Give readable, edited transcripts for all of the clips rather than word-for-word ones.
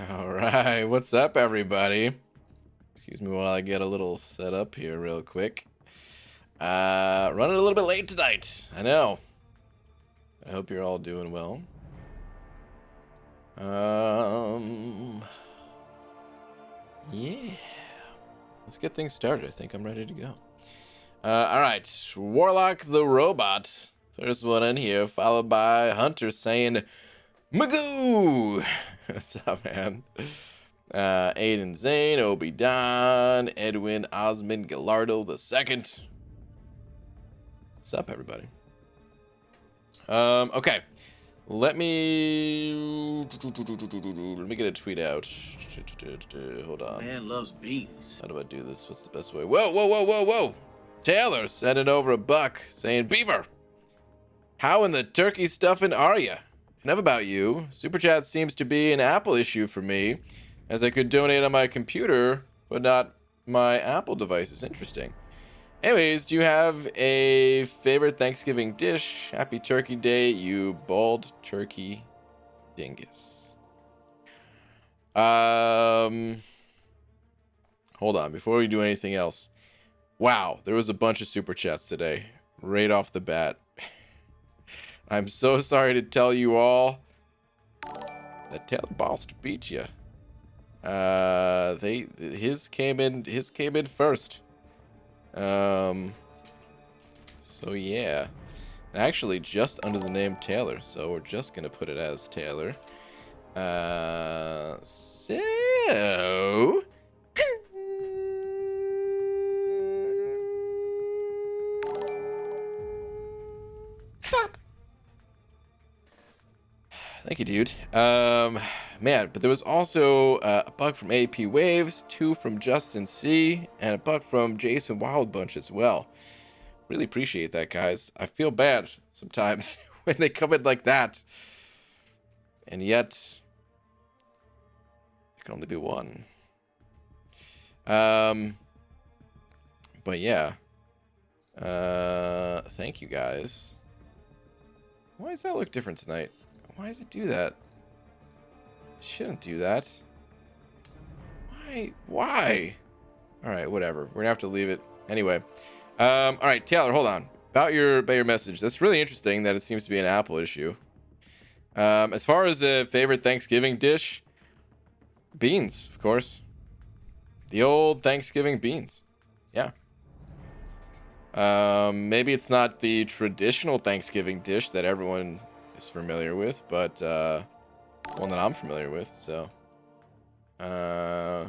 All right, what's up, everybody? Excuse me while I get a little set up here real quick. Running a little bit late tonight. I know. I hope you're all doing well. Yeah. Let's get things started. I think I'm ready to go. All right, Warlock the Robot. First one in here, followed by Hunter saying, Magoo! What's up, man? Aiden Zane, Obi Don, Edwin Osmond Gallardo II. What's up, everybody? Okay. Let me get a tweet out. Hold on. Man loves beans. How do I do this? What's the best way? Whoa. Taylor sending over $1 saying, Beaver, how in the turkey stuffing are ya? Enough about you. Super Chat seems to be an Apple issue for me, as I could donate on my computer, but not my Apple devices. Interesting. Anyways, do you have a favorite Thanksgiving dish? Happy Turkey Day, you bald turkey dingus. Hold on, before we do anything else. Wow, there was a bunch of super chats today, right off the bat. I'm so sorry to tell you all that Taylor Bost beat you. His came in first. So yeah, actually just under the name Taylor, so we're just gonna put it as Taylor. So stop. Thank you, dude. Man, but there was also a bug from AP Waves, 2 from Justin C, and a bug from Jason Wildbunch as well. Really appreciate that, guys. I feel bad sometimes when they come in like that. And yet, it can only be one. But yeah. Thank you, guys. Why does that look different tonight? Why does it do that? It shouldn't do that. Why? Alright, whatever. We're gonna have to leave it. Anyway. Alright, Taylor, hold on. About your message. That's really interesting that it seems to be an Apple issue. As far as a favorite Thanksgiving dish, beans, of course. The old Thanksgiving beans. Yeah. Maybe it's not the traditional Thanksgiving dish that everyone is familiar with, but one that I'm familiar with, so yeah.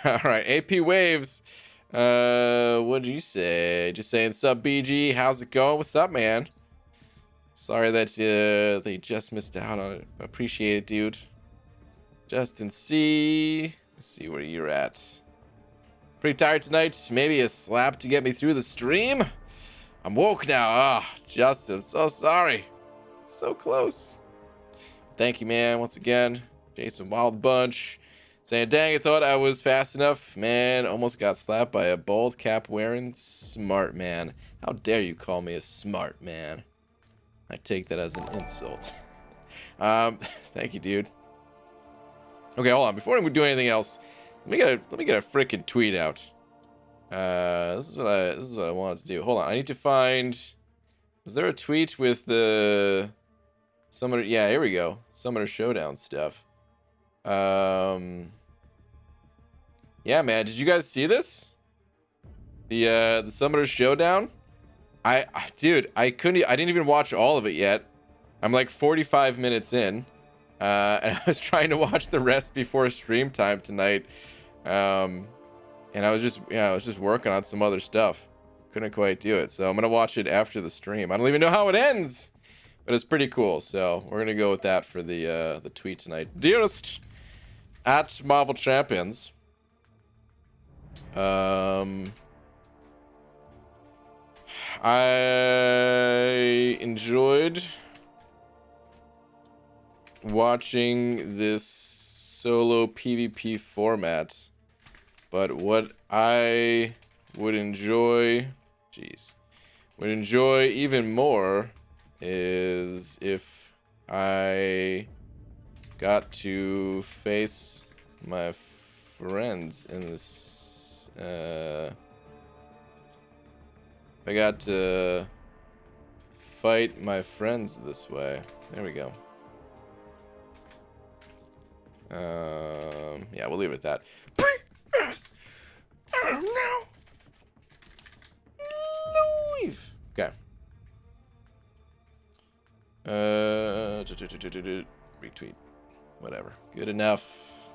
All right, AP Waves, what did you say? Just saying, sup BG, how's it going? What's up, man? Sorry that they just missed out on it. Appreciate it, dude. Justin C, let's see where you're at. Pretty tired tonight. Maybe a slap to get me through the stream. I'm woke now. Ah, Justin, I'm so sorry. So close. Thank you, man. Once again, Jason Wild Bunch saying, dang, I thought I was fast enough. Man, almost got slapped by a bald cap wearing smart man. How dare you call me a smart man? I take that as an insult. Thank you, dude. Okay, hold on. Before we do anything else, let me get a freaking tweet out. This is what I wanted to do. Hold on, I need to find. Was there a tweet with the Summoner? Yeah, here we go. Summoner Showdown stuff. Yeah, man. Did you guys see this? The Summoner Showdown. Dude, I didn't even watch all of it yet. I'm like 45 minutes in, and I was trying to watch the rest before stream time tonight. And I was just working on some other stuff. Couldn't quite do it. So I'm gonna watch it after the stream. I don't even know how it ends, but it's pretty cool. So we're gonna go with that for the tweet tonight. Dearest at Marvel Champions. I enjoyed watching this solo PvP format. But what I would enjoy even more is if I got to face my friends in this. I got to fight my friends this way. There we go. Yeah, we'll leave it at that. No. Leave. Okay. Retweet. Whatever. Good enough.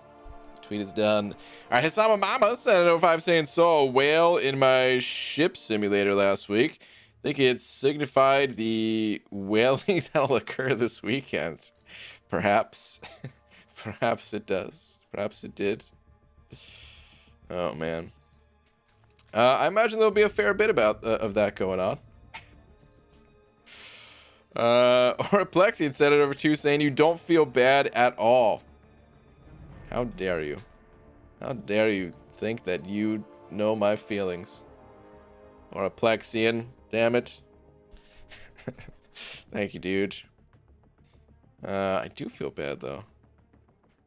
The tweet is done. Alright, Hisama Mama said 05 saying saw a whale in my ship simulator last week. I think it signified the whaling that'll occur this weekend. Perhaps. Perhaps it does. Perhaps it did. Oh, man. I imagine there'll be a fair bit of that going on. Or Plexi had said it over too, saying you don't feel bad at all. How dare you? How dare you think that you know my feelings? Or a Plexian, damn it. Thank you, dude. I do feel bad though.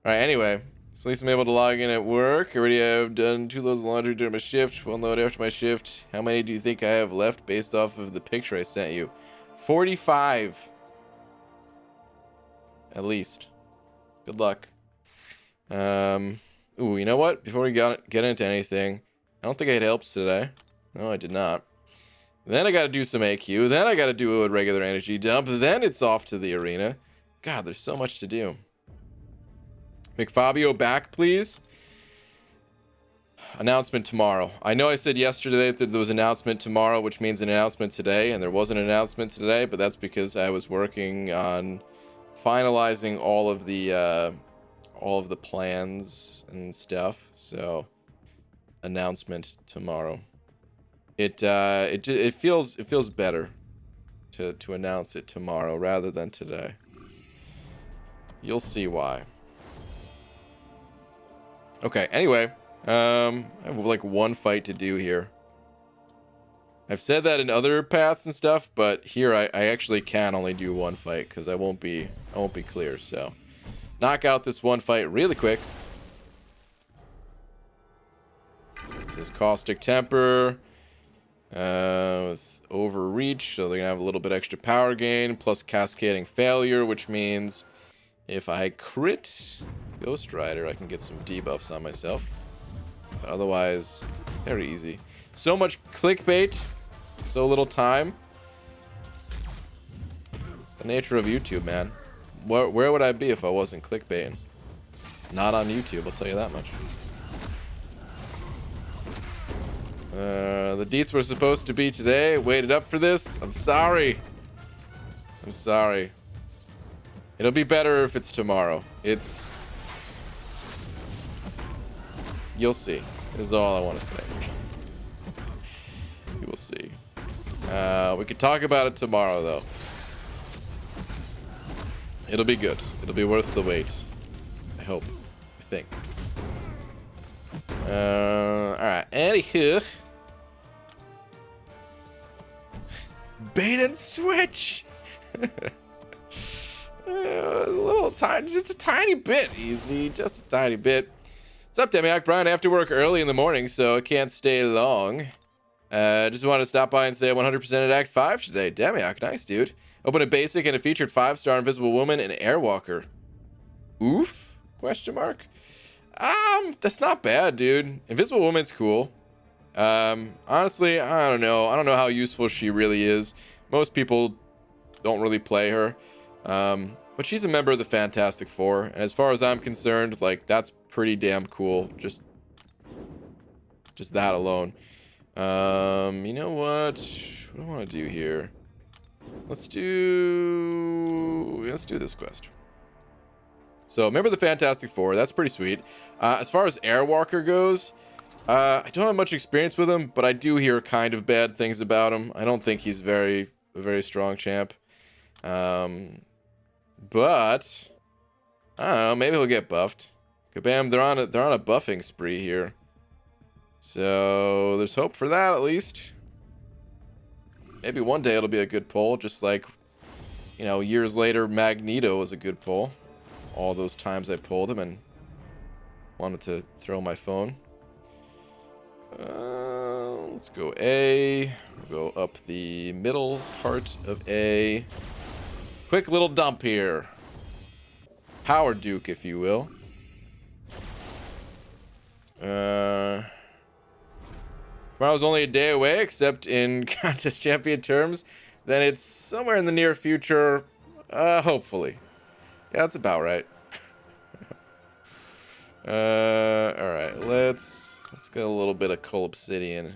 Alright, anyway. So at least I'm able to log in at work. I already have done 2 loads of laundry during my shift. 1 load after my shift. How many do you think I have left based off of the picture I sent you? 45. At least. Good luck. Ooh, you know what? Before we get into anything, I don't think I had helps today. No, I did not. Then I gotta do some AQ. Then I gotta do a regular energy dump. Then it's off to the arena. God, there's so much to do. McFabio back, please. Announcement tomorrow. I know I said yesterday that there was an announcement tomorrow, which means an announcement today, and there wasn't an announcement today, but that's because I was working on finalizing all of the plans and stuff. So, announcement tomorrow. It feels better to announce it tomorrow rather than today. You'll see why. Okay, anyway, I have like 1 fight to do here. I've said that in other paths and stuff, but here I actually can only do 1 fight because I won't be clear. So, knock out this 1 fight really quick. This is Caustic Temper with Overreach, so they're gonna have a little bit extra power gain plus Cascading Failure, which means if I crit Ghost Rider, I can get some debuffs on myself. But otherwise, very easy. So much clickbait, so little time. It's the nature of YouTube, man. Where would I be if I wasn't clickbaiting? Not on YouTube, I'll tell you that much. The deets were supposed to be today. Waited up for this. I'm sorry. I'm sorry. It'll be better if it's tomorrow. You'll see. Is all I want to say. You will see. We could talk about it tomorrow, though. It'll be good. It'll be worth the wait. I hope. I think. Alright. Anywho. Bait and switch! A little tiny, just a tiny bit easy, just a tiny bit. What's up, Demiak? Brian, I have to work early in the morning, so I can't stay long. Just wanted to stop by and say 100% at Act 5 today. Demiak, nice, dude. Open a basic and a featured 5-star Invisible Woman and Airwalker. Oof? Question mark? That's not bad, dude. Invisible Woman's cool. Honestly, I don't know. I don't know how useful she really is. Most people don't really play her. But she's a member of the Fantastic Four, and as far as I'm concerned, like, that's pretty damn cool. Just that alone. You know what? What do I want to do here? Let's do this quest. So, member of the Fantastic Four, that's pretty sweet. As far as Airwalker goes, I don't have much experience with him, but I do hear kind of bad things about him. I don't think he's a very strong champ. But I don't know, maybe he'll get buffed. Kabam, they're on a buffing spree here. So there's hope for that at least. Maybe one day it'll be a good pull, just like You know, years later, Magneto was a good pull. All those times I pulled him and wanted to throw my phone. Let's go A. We'll go up the middle part of A. Quick little dump here. Power Duke, if you will. Tomorrow's only a day away, except in contest champion terms. Then it's somewhere in the near future, hopefully. Yeah, that's about right. All right, let's get a little bit of Coal Obsidian.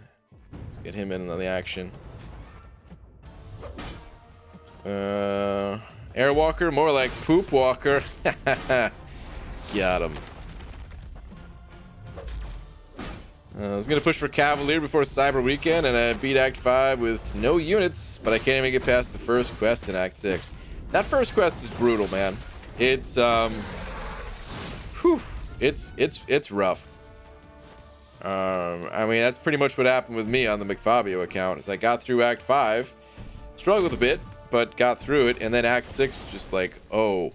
Let's get him in on the action. Airwalker, more like Poop Walker. Got him. I was gonna push for Cavalier before Cyber Weekend, and I beat Act 5 with no units, but I can't even get past the first quest in Act 6. That first quest is brutal, man. It's it's rough. I mean, that's pretty much what happened with me on the McFabio account. Is I got through Act 5, struggled a bit, but got through it, and then Act 6 was just like, oh,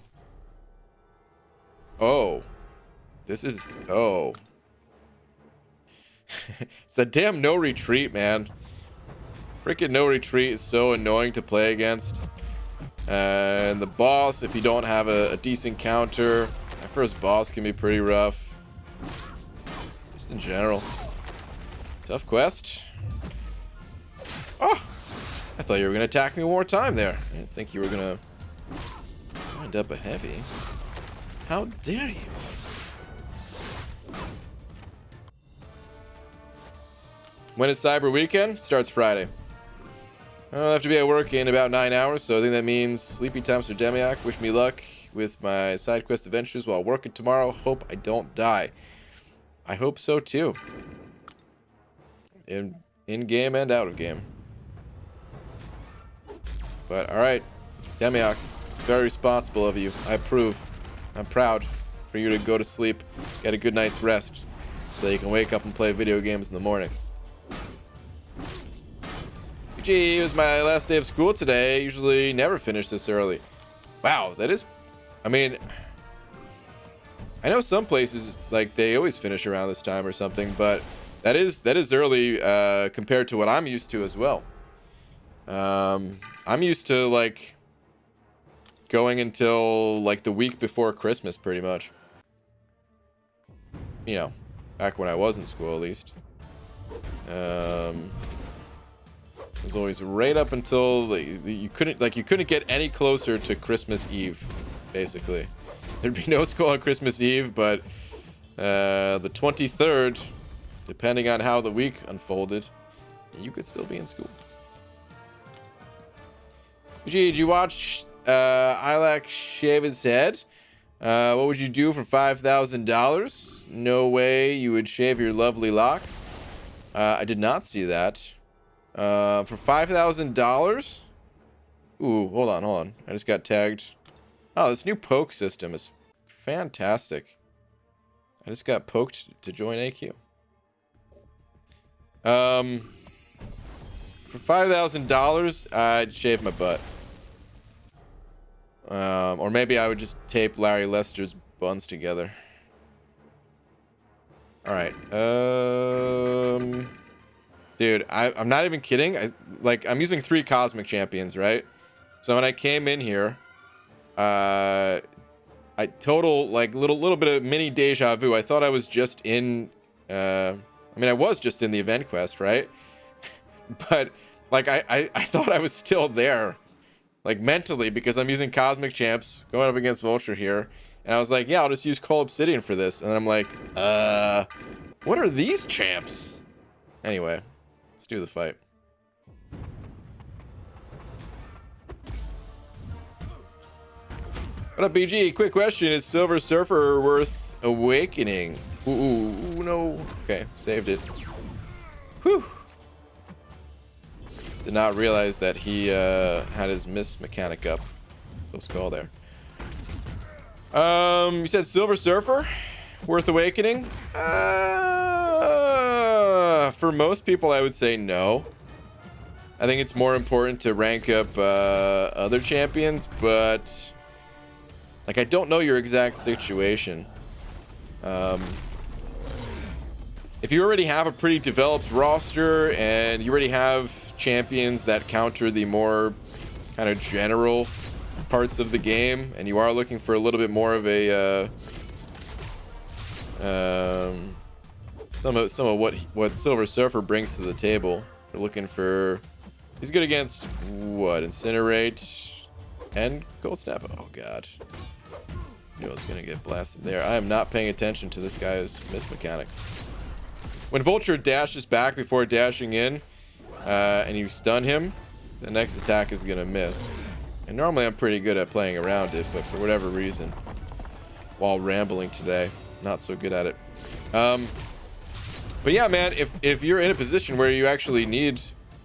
this is, it's that damn no retreat, man. Freaking no retreat is so annoying to play against. And the boss, if you don't have a decent counter, that first boss can be pretty rough. Just in general. Tough quest. Oh! I thought you were going to attack me one more time there. I didn't think you were going to wind up a heavy. How dare you? When is Cyber Weekend? Starts Friday. I'll have to be at work in about 9 hours, so I think that means sleepy times for Demiak. Wish me luck with my side quest adventures while working tomorrow. Hope I don't die. I hope so too. In game and out of game. But alright, Demiak, very responsible of you. I approve. I'm proud for you to go to sleep, get a good night's rest, so you can wake up and play video games in the morning. Gee, it was my last day of school today. I usually never finish this early. Wow, that is... I mean... I know some places, like, they always finish around this time or something, but that is early compared to what I'm used to as well. I'm used to, like, going until, like, the week before Christmas, pretty much. You know, back when I was in school, at least. It was always right up until you couldn't get any closer to Christmas Eve, basically. There'd be no school on Christmas Eve, but the 23rd, depending on how the week unfolded, you could still be in school. Gee, did you watch Ilak shave his head? What would you do for $5,000? No way you would shave your lovely locks. I did not see that. For $5,000? Ooh, hold on. I just got tagged. Oh, this new poke system is fantastic. I just got poked to join AQ. For $5,000, I'd shave my butt. Or maybe I would just tape Larry Lester's buns together. Alright. Dude, I'm not even kidding. I'm using 3 Cosmic Champions, right? So when I came in here, I total, like, little bit of mini deja vu. I thought I was just in, I was just in the event quest, right? But, like, I thought I was still there, like, mentally, because I'm using Cosmic Champs, going up against Vulture here. And I was like, yeah, I'll just use Coal Obsidian for this. And then I'm like, what are these champs? Anyway. Let's do the fight. What up, BG? Quick question. Is Silver Surfer worth awakening? Ooh, no. Okay, saved it. Whew. Did not realize that he had his miss mechanic up. Close call there. You said Silver Surfer? Worth awakening? For most people, I would say no. I think it's more important to rank up other champions, but like I don't know your exact situation. If you already have a pretty developed roster and you already have champions that counter the more kind of general parts of the game, and you are looking for a little bit more of a some of what Silver Surfer brings to the table. You're looking for, he's good against what, Incinerate and Cold Snap. Oh god, knew I was gonna get blasted there. I am not paying attention to this guy's miss mechanic. When Vulture dashes back before dashing in, and you stun him, the next attack is gonna miss. And normally I'm pretty good at playing around it, but for whatever reason, while rambling today, not so good at it. But yeah, man, if you're in a position where you actually need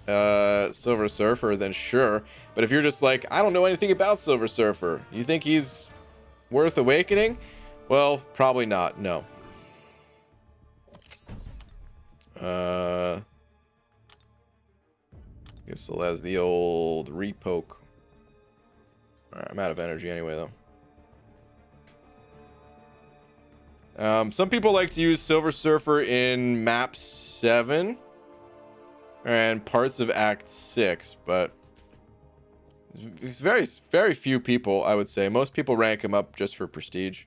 Silver Surfer, then sure. But if you're just like, I don't know anything about Silver Surfer, you think he's worth awakening? Well, probably not, no. Give Celeste the old repoke. Alright, I'm out of energy anyway, though. Some people like to use Silver Surfer in map 7 and parts of Act 6, but it's very few people, I would say. Most people rank him up just for prestige.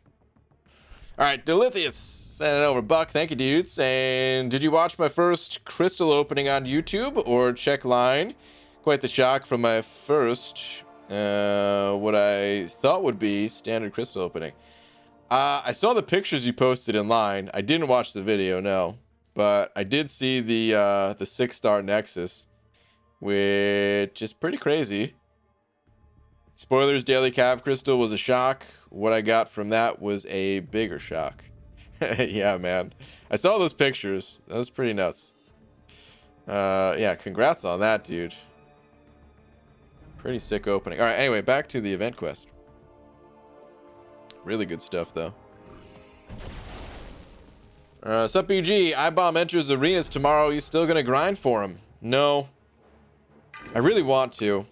Alright, Delithius sending over Buck. Thank you, dude. Saying, did you watch my first crystal opening on YouTube or check line? Quite the shock from my first, what I thought would be standard crystal opening. I saw the pictures you posted in line. I didn't watch the video, no. But I did see the 6-star Nexus, which is pretty crazy. Spoilers, Daily Cav Crystal was a shock. What I got from that was a bigger shock. Yeah, man. I saw those pictures. That was pretty nuts. Yeah, congrats on that, dude. Pretty sick opening. All right, anyway, back to the event quest. Really good stuff, though. Sup, BG? iBomb enters arenas tomorrow. You still gonna grind for him? No. I really want to.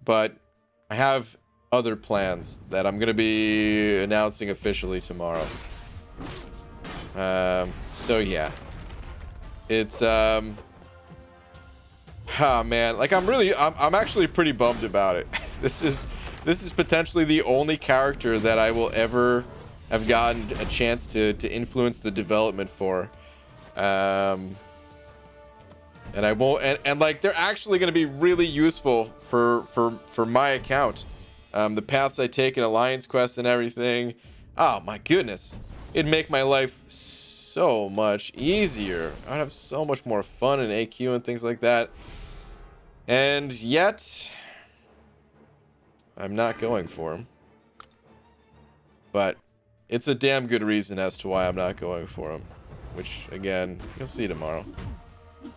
But I have other plans that I'm gonna be announcing officially tomorrow. So yeah. It's oh man, like I'm actually pretty bummed about it. This is potentially the only character that I will ever have gotten a chance to influence the development for. And I won't, and like they're actually going to be really useful for my account. The paths I take in Alliance Quest and everything. Oh my goodness, it'd make my life so much easier. I'd have so much more fun in AQ and things like that. And yet, I'm not going for him. But it's a damn good reason as to why I'm not going for him. Which, again, you'll see tomorrow. A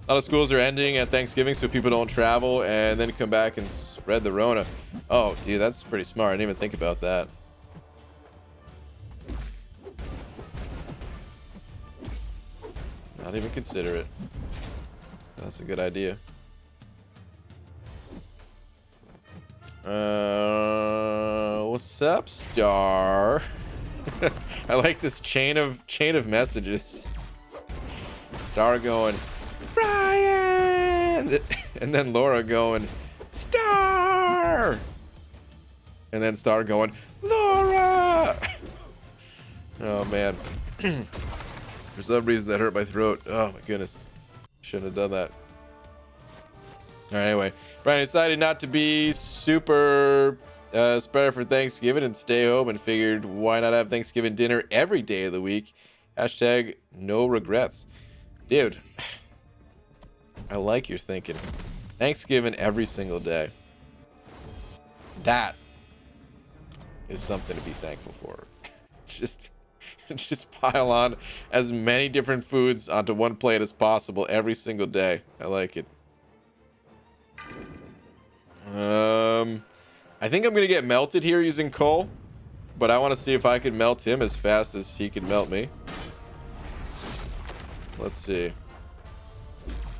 lot of schools are ending at Thanksgiving so people don't travel and then come back and spread the Rona. Oh, dude, that's pretty smart. I didn't even think about that. Not even consider it. That's a good idea. What's up, Star? I like this chain of messages. Star going, Brian, and then Laura going, Star, and then Star going, Laura. Oh man. For some reason that hurt my throat. Oh my goodness. Shouldn't have done that. Alright, anyway. Brian decided not to be super spreader for Thanksgiving and stay home and figured why not have Thanksgiving dinner every day of the week. Hashtag no regrets. Dude, I like your thinking. Thanksgiving every single day. That is something to be thankful for. Just pile on as many different foods onto one plate as possible every single day. I like it. I think I'm gonna get melted here using coal, but I want to see if I can melt him as fast as he can melt me. Let's see.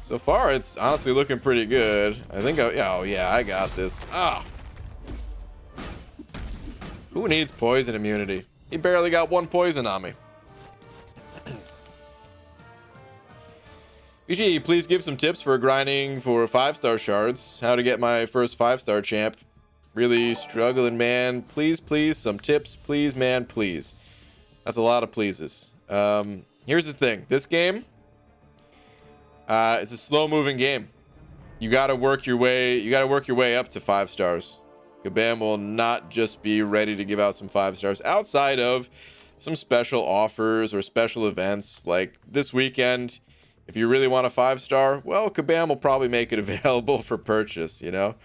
So far, it's honestly looking pretty good. I think, yeah, oh yeah, I got this. Ah. Who needs poison immunity? He barely got 1 poison on me. BG, please give some tips for grinding for 5-star shards. How to get my first 5-star champ. Really struggling, man. Please, please, some tips. Please, man, please. That's a lot of pleases. Here's the thing. This game, it's a slow-moving game. You gotta work your way. You gotta work your way up to 5 stars. Kabam will not just be ready to give out some 5 stars outside of some special offers or special events like this weekend. If you really want a 5-star, well, Kabam will probably make it available for purchase, you know.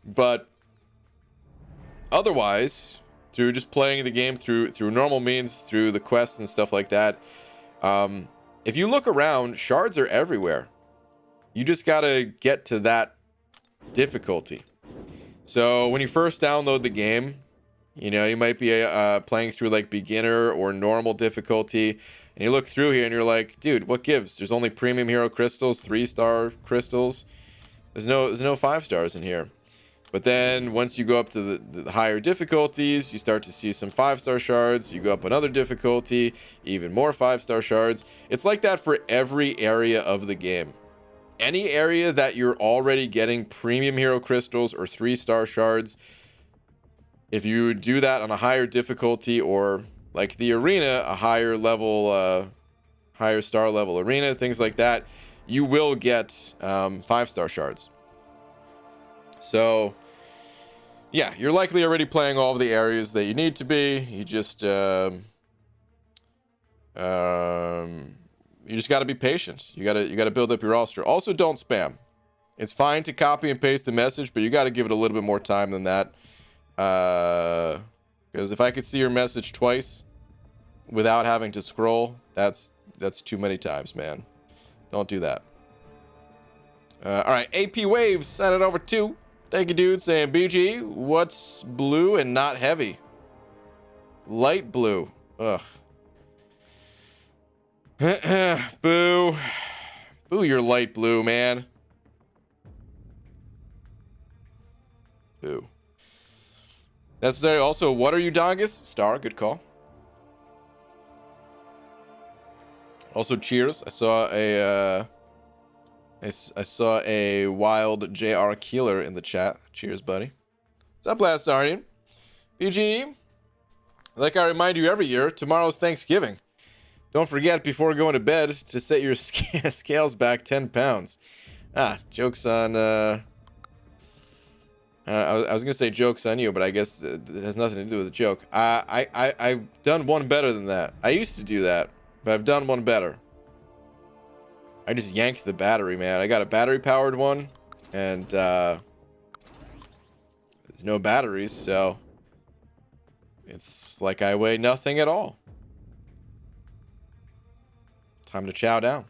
But otherwise, through just playing the game through normal means, through the quests and stuff like that, if you look around, shards are everywhere. You just gotta get to that difficulty. So when you first download the game, you know, you might be playing through like beginner or normal difficulty, and you look through here and you're like, dude, what gives? There's only premium hero crystals, 3-star crystals. There's no 5 stars in here. But then once you go up to the higher difficulties, you start to see some 5-star shards. You go up another difficulty, even more 5-star shards. It's like that for every area of the game. Any area that you're already getting premium hero crystals or 3-star shards, if you do that on a higher difficulty, or like the arena, a higher level, higher star level arena, things like that, you will get 5-star shards. So yeah, you're likely already playing all of the areas that you need to be. You just got to be patient. You got to build up your roster. Also, don't spam. It's fine to copy and paste the message, but you got to give it a little bit more time than that. Because if I could see your message twice without having to scroll, that's too many times, man. Don't do that. All right, AP Waves sent it over to. Thank you, dude. Saying, BG, what's blue and not heavy? Light blue. Ugh. Boo. Boo, you're light blue, man. Boo. Necessary. Also, what are you, Dongus? Star, good call. Also, cheers. I saw a wild JR Keeler in the chat. Cheers, buddy. What's up, Last Sardian? BG, like I remind you every year, tomorrow's Thanksgiving. Don't forget before going to bed to set your scales back 10 pounds. Ah, joke's on... I was going to say joke's on you, but I guess it has nothing to do with the joke. I've done one better than that. I used to do that, but I've done one better. I just yanked the battery, man. I got a battery-powered one, and there's no batteries, so it's like I weigh nothing at all. Time to chow down.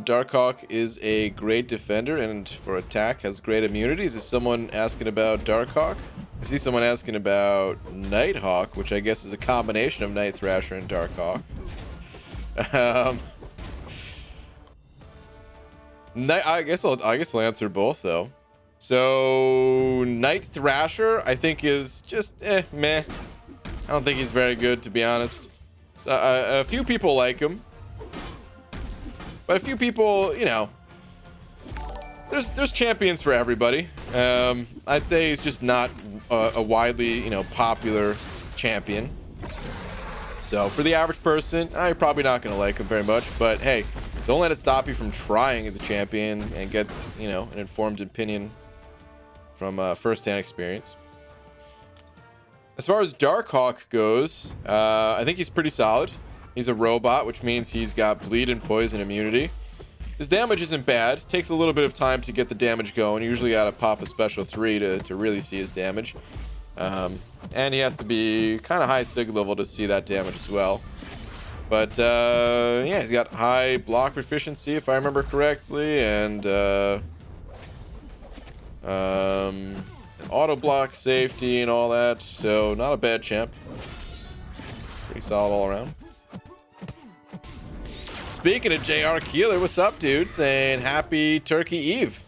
Darkhawk is a great defender, and for attack has great immunities. Is someone asking about Darkhawk? I see someone asking about Nighthawk, which I guess is a combination of Night Thrasher and Darkhawk. I guess I'll answer both though. So Night Thrasher, I think, is just meh. I don't think he's very good, to be honest. So, a few people like him, but a few people, you know, there's champions for everybody. I'd say he's just not a widely, you know, popular champion. So for the average person, you're probably not going to like him very much. But hey, don't let it stop you from trying the champion and get, you know, an informed opinion from first-hand experience. As far as Darkhawk goes, I think he's pretty solid. He's a robot, which means he's got bleed and poison immunity. His damage isn't bad. It takes a little bit of time to get the damage going. You usually gotta pop a special 3 to really see his damage. And he has to be kind of high sig level to see that damage as well. But yeah, he's got high block proficiency, if I remember correctly, and auto block safety and all that. So not a bad champ. Pretty solid all around. speaking of JR Keeler, what's up, dude? Saying happy Turkey Eve.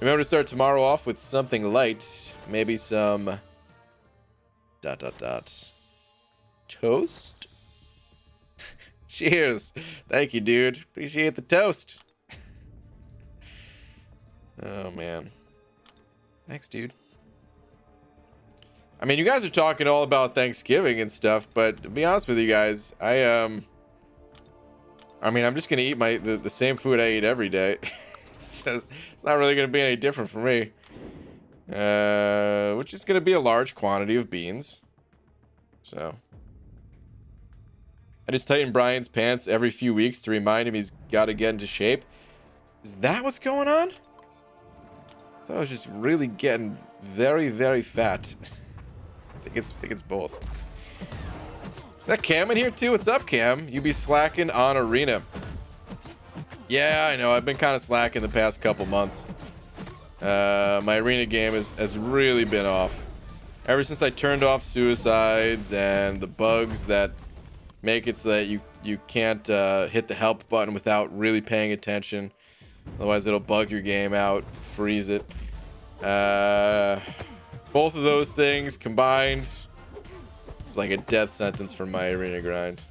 Remember to start tomorrow off with something light. Maybe some... ... toast? Cheers. Thank you, dude. Appreciate the toast. Oh, man. Thanks, dude. I mean, you guys are talking all about Thanksgiving and stuff, but to be honest with you guys, I mean, I'm just gonna eat the same food I eat every day. So it's not really gonna be any different for me. Which is gonna be a large quantity of beans. So I just tighten Brian's pants every few weeks to remind him he's got to get into shape. Is that what's going on? I thought I was just really getting very, very fat. I think it's both. Is that Cam in here too? What's up, Cam? You be slacking on Arena. Yeah, I know. I've been kind of slacking the past couple months. My Arena game has really been off. Ever since I turned off suicides and the bugs that make it so that you can't hit the help button without really paying attention. Otherwise, it'll bug your game out, freeze it. Both of those things combined, it's like a death sentence for my Arena grind.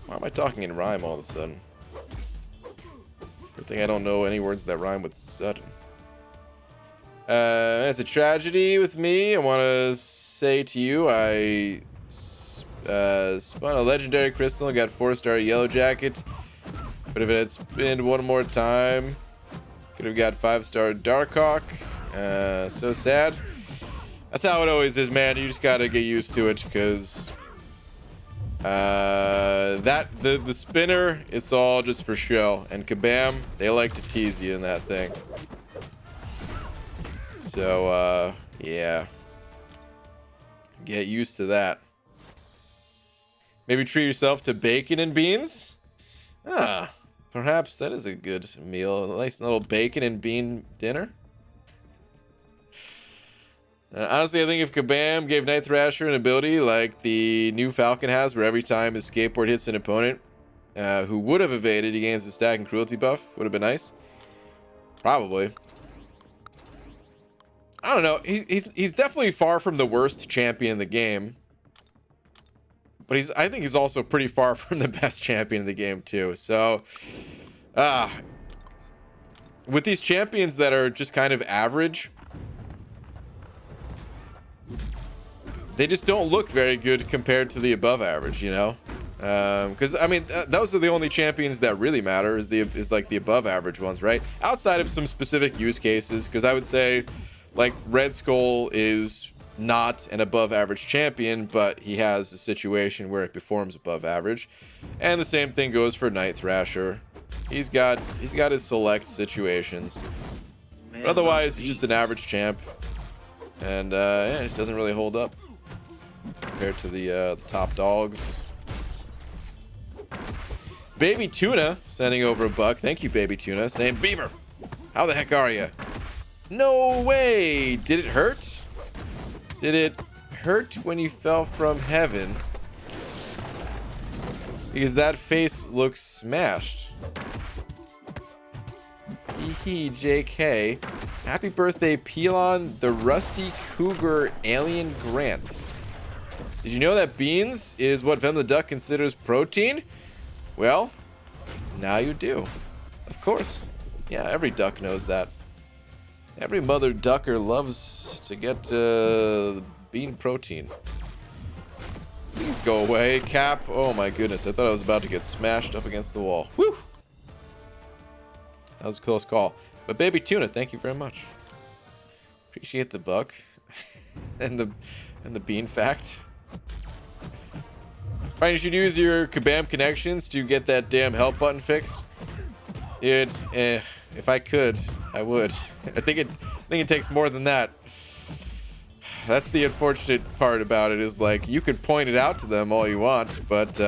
Why am I talking in rhyme all of a sudden? Good thing I don't know any words that rhyme with sudden. It's a tragedy with me. I want to say to you, I spun a legendary crystal and got 4-star yellow jacket. But if it had spinned one more time, could have got 5-star Darkhawk. So sad. That's how it always is, man. You just gotta get used to it, because the spinner, it's all just for show. And Kabam, they like to tease you in that thing. So yeah, get used to that. Maybe treat yourself to bacon and beans. Perhaps that is a good meal. A nice little bacon and bean dinner. Honestly, I think if Kabam gave Night Thrasher an ability like the new Falcon has, where every time his skateboard hits an opponent who would have evaded, he gains a stack and cruelty buff, would have been nice. Probably. I don't know. He's definitely far from the worst champion in the game. But I think he's also pretty far from the best champion in the game too. So, with these champions that are just kind of average, they just don't look very good compared to the above average, you know? Because I mean, those are the only champions that really matter, is like the above average ones, right? Outside of some specific use cases, because I would say, like, Red Skull is not an above average champion, but he has a situation where it performs above average. And the same thing goes for Night Thrasher. He's got his select situations. But otherwise, he's just an average champ. And yeah, it just doesn't really hold up compared to the top dogs. Baby Tuna sending over a buck. Thank you, Baby Tuna. Saying, Beaver, how the heck are you? No way. Did it hurt? Did it hurt when you fell from heaven? Because that face looks smashed. Hee JK. Happy birthday, Pelon the Rusty Cougar Alien Grant. Did you know that beans is what Vem the Duck considers protein? Well, now you do. Of course. Yeah, every duck knows that. Every mother ducker loves to get bean protein. Please go away, Cap. Oh my goodness, I thought I was about to get smashed up against the wall. Woo! That was a close call. But Baby Tuna, thank you very much. Appreciate the buck. and the bean fact. Right, you should use your Kabam connections to get that damn help button fixed. Dude, if I could, I would. I think it takes more than that. That's the unfortunate part about it, is like, you could point it out to them all you want, but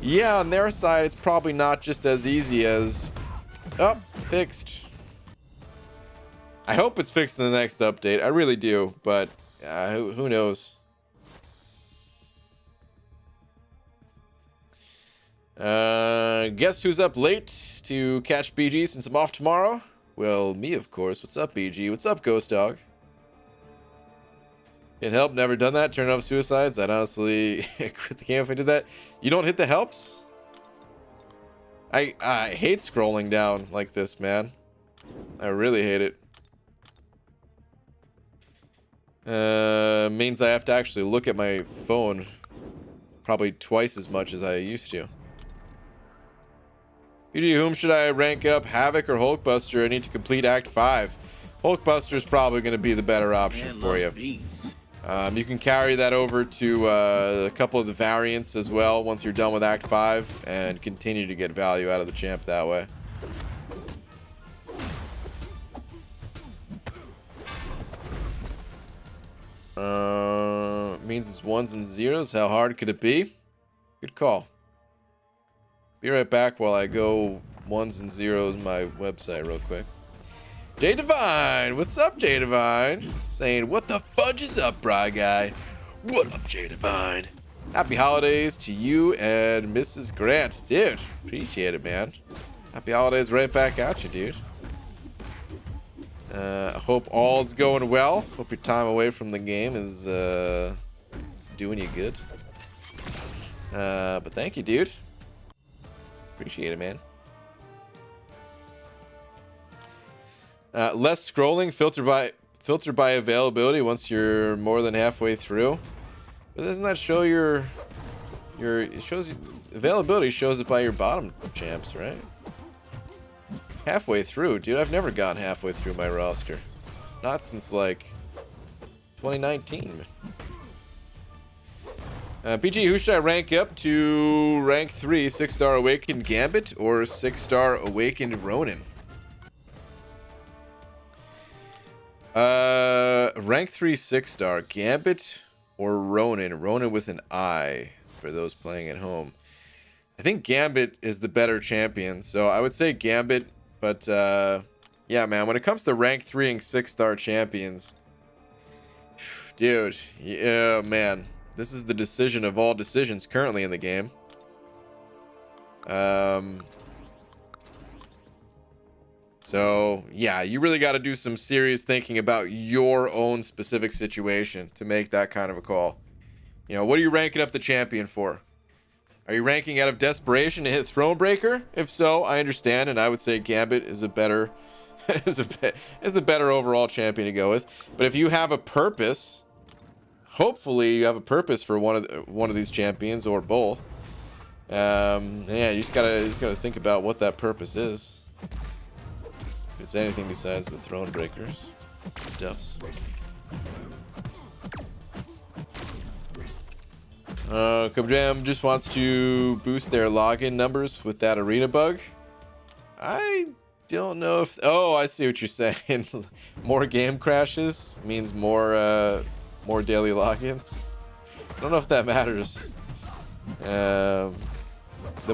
yeah, on their side, it's probably not just as easy as, oh, fixed. I hope it's fixed in the next update. I really do, but who knows? Guess who's up late to catch BG since I'm off tomorrow? Well, me, of course. What's up, BG? What's up, Ghost Dog? Can't help, never done that. Turn off suicides. I'd honestly quit the game if I did that. You don't hit the helps? I hate scrolling down like this, man. I really hate it. Means I have to actually look at my phone probably twice as much as I used to. BG, whom should I rank up, Havoc or Hulkbuster? I need to complete Act 5. Hulkbuster is probably going to be the better option for you. You can carry that over to a couple of the variants as well once you're done with Act 5 and continue to get value out of the champ that way. Means it's ones and zeros. How hard could it be? Good call. Be right back while I go ones and zeros my website real quick. J Divine, what's up, J Divine? Saying, what the fudge is up, bra guy? What up, J Divine? Happy holidays to you and Mrs. Grant, dude. Appreciate it, man. Happy holidays right back at you, dude. Hope all's going well. Hope your time away from the game is it's doing you good. But thank you, dude. Appreciate it, man. Less scrolling, filter by availability once you're more than halfway through. But doesn't that show it shows you availability shows it by your bottom champs, right? Halfway through, dude. I've never gone halfway through my roster. Not since like 2019. PG, who should I rank up to rank 3? 6-star Awakened Gambit or 6-star Awakened Ronin? Rank 3 6-star Gambit or Ronin? Ronin with an I for those playing at home. I think Gambit is the better champion, so I would say Gambit. But yeah, man, when it comes to rank 3 and 6-star champions, dude, yeah, man, this is the decision of all decisions currently in the game. So yeah, you really got to do some serious thinking about your own specific situation to make that kind of a call. You know, what are you ranking up the champion for? Are you ranking out of desperation to hit Thronebreaker? If so, I understand, and I would say Gambit is a better is the better overall champion to go with. But if you have a purpose, hopefully you have a purpose for one of these champions or both. Yeah, you just gotta think about what that purpose is. If it's anything besides the Thronebreakers stuffs. Kabjam just wants to boost their login numbers with that arena bug. I don't know if... Oh, I see what you're saying. More game crashes means more daily logins. I don't know if that matters. The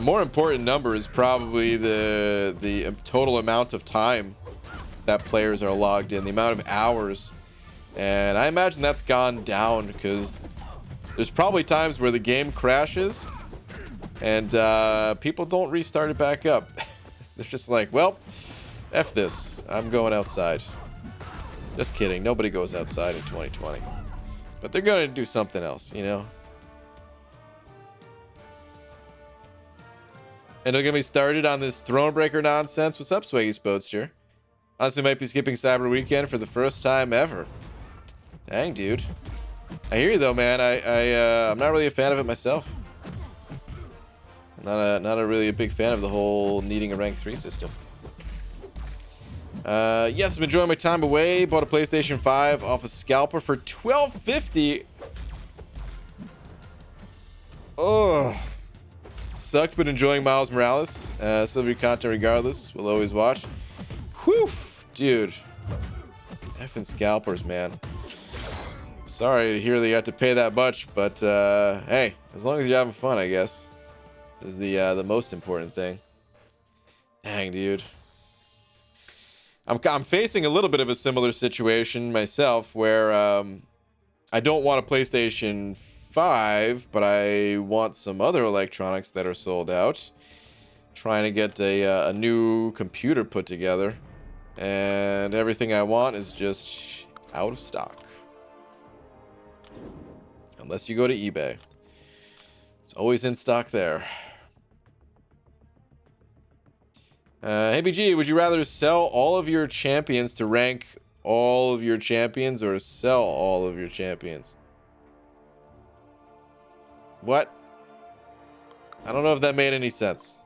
more important number is probably the total amount of time that players are logged in, the amount of hours. And I imagine that's gone down because... there's probably times where the game crashes and people don't restart it back up. They're just like, well, F this. I'm going outside. Just kidding. Nobody goes outside in 2020. But they're going to do something else, you know? And don't get me started on this Thronebreaker nonsense. What's up, Swaggy Spoadster? Honestly, might be skipping Cyber Weekend for the first time ever. Dang, dude. I hear you though, man. I'm not really a fan of it myself. I'm not a really a big fan of the whole needing a rank 3 system. Yes, I'm enjoying my time away. Bought a PlayStation 5 off a scalper for $12.50. Oh, sucks, but enjoying Miles Morales. Silver content regardless. We'll always watch. Whew, dude. Effing scalpers, man. Sorry to hear that you have to pay that much, but hey, as long as you're having fun, I guess, is the most important thing. Dang, dude. I'm facing a little bit of a similar situation myself, where I don't want a PlayStation 5, but I want some other electronics that are sold out. trying to get a new computer put together, and everything I want is just out of stock. Unless you go to eBay. It's always in stock there. Hey BG, would you rather sell all of your champions to rank all of your champions, or sell all of your champions? What? I don't know if that made any sense.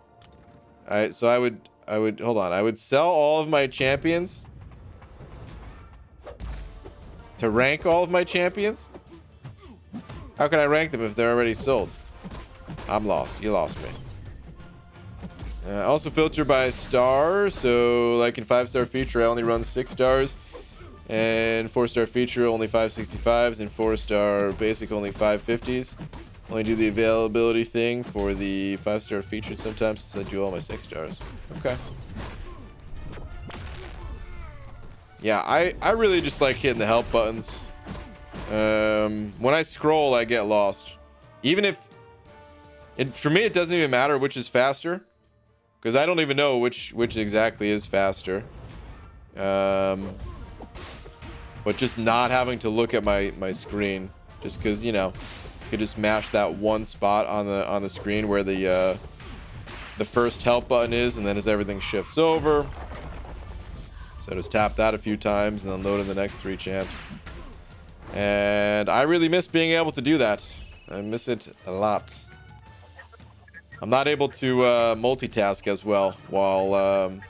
Alright, so I would hold on. I would sell all of my champions to rank all of my champions? How can I rank them if they're already sold? I'm lost. You lost me. Also filter by star. So like in 5-star feature, I only run 6 stars. And 4-star feature, only 565s. And 4-star basic, only 550s. Only do the availability thing for the 5-star feature sometimes, since I do all my 6 stars. Okay. Yeah, I really just like hitting the help buttons. When I scroll, I get lost. Even if... for me, it doesn't even matter which is faster. Because I don't even know which exactly is faster. But just not having to look at my screen. Just because, you know, you could just mash that one spot on the screen where the first help button is, and then as everything shifts over. So just tap that a few times and then load in the next 3 champs. And I really miss being able to do that. I miss it a lot. I'm not able to multitask as well while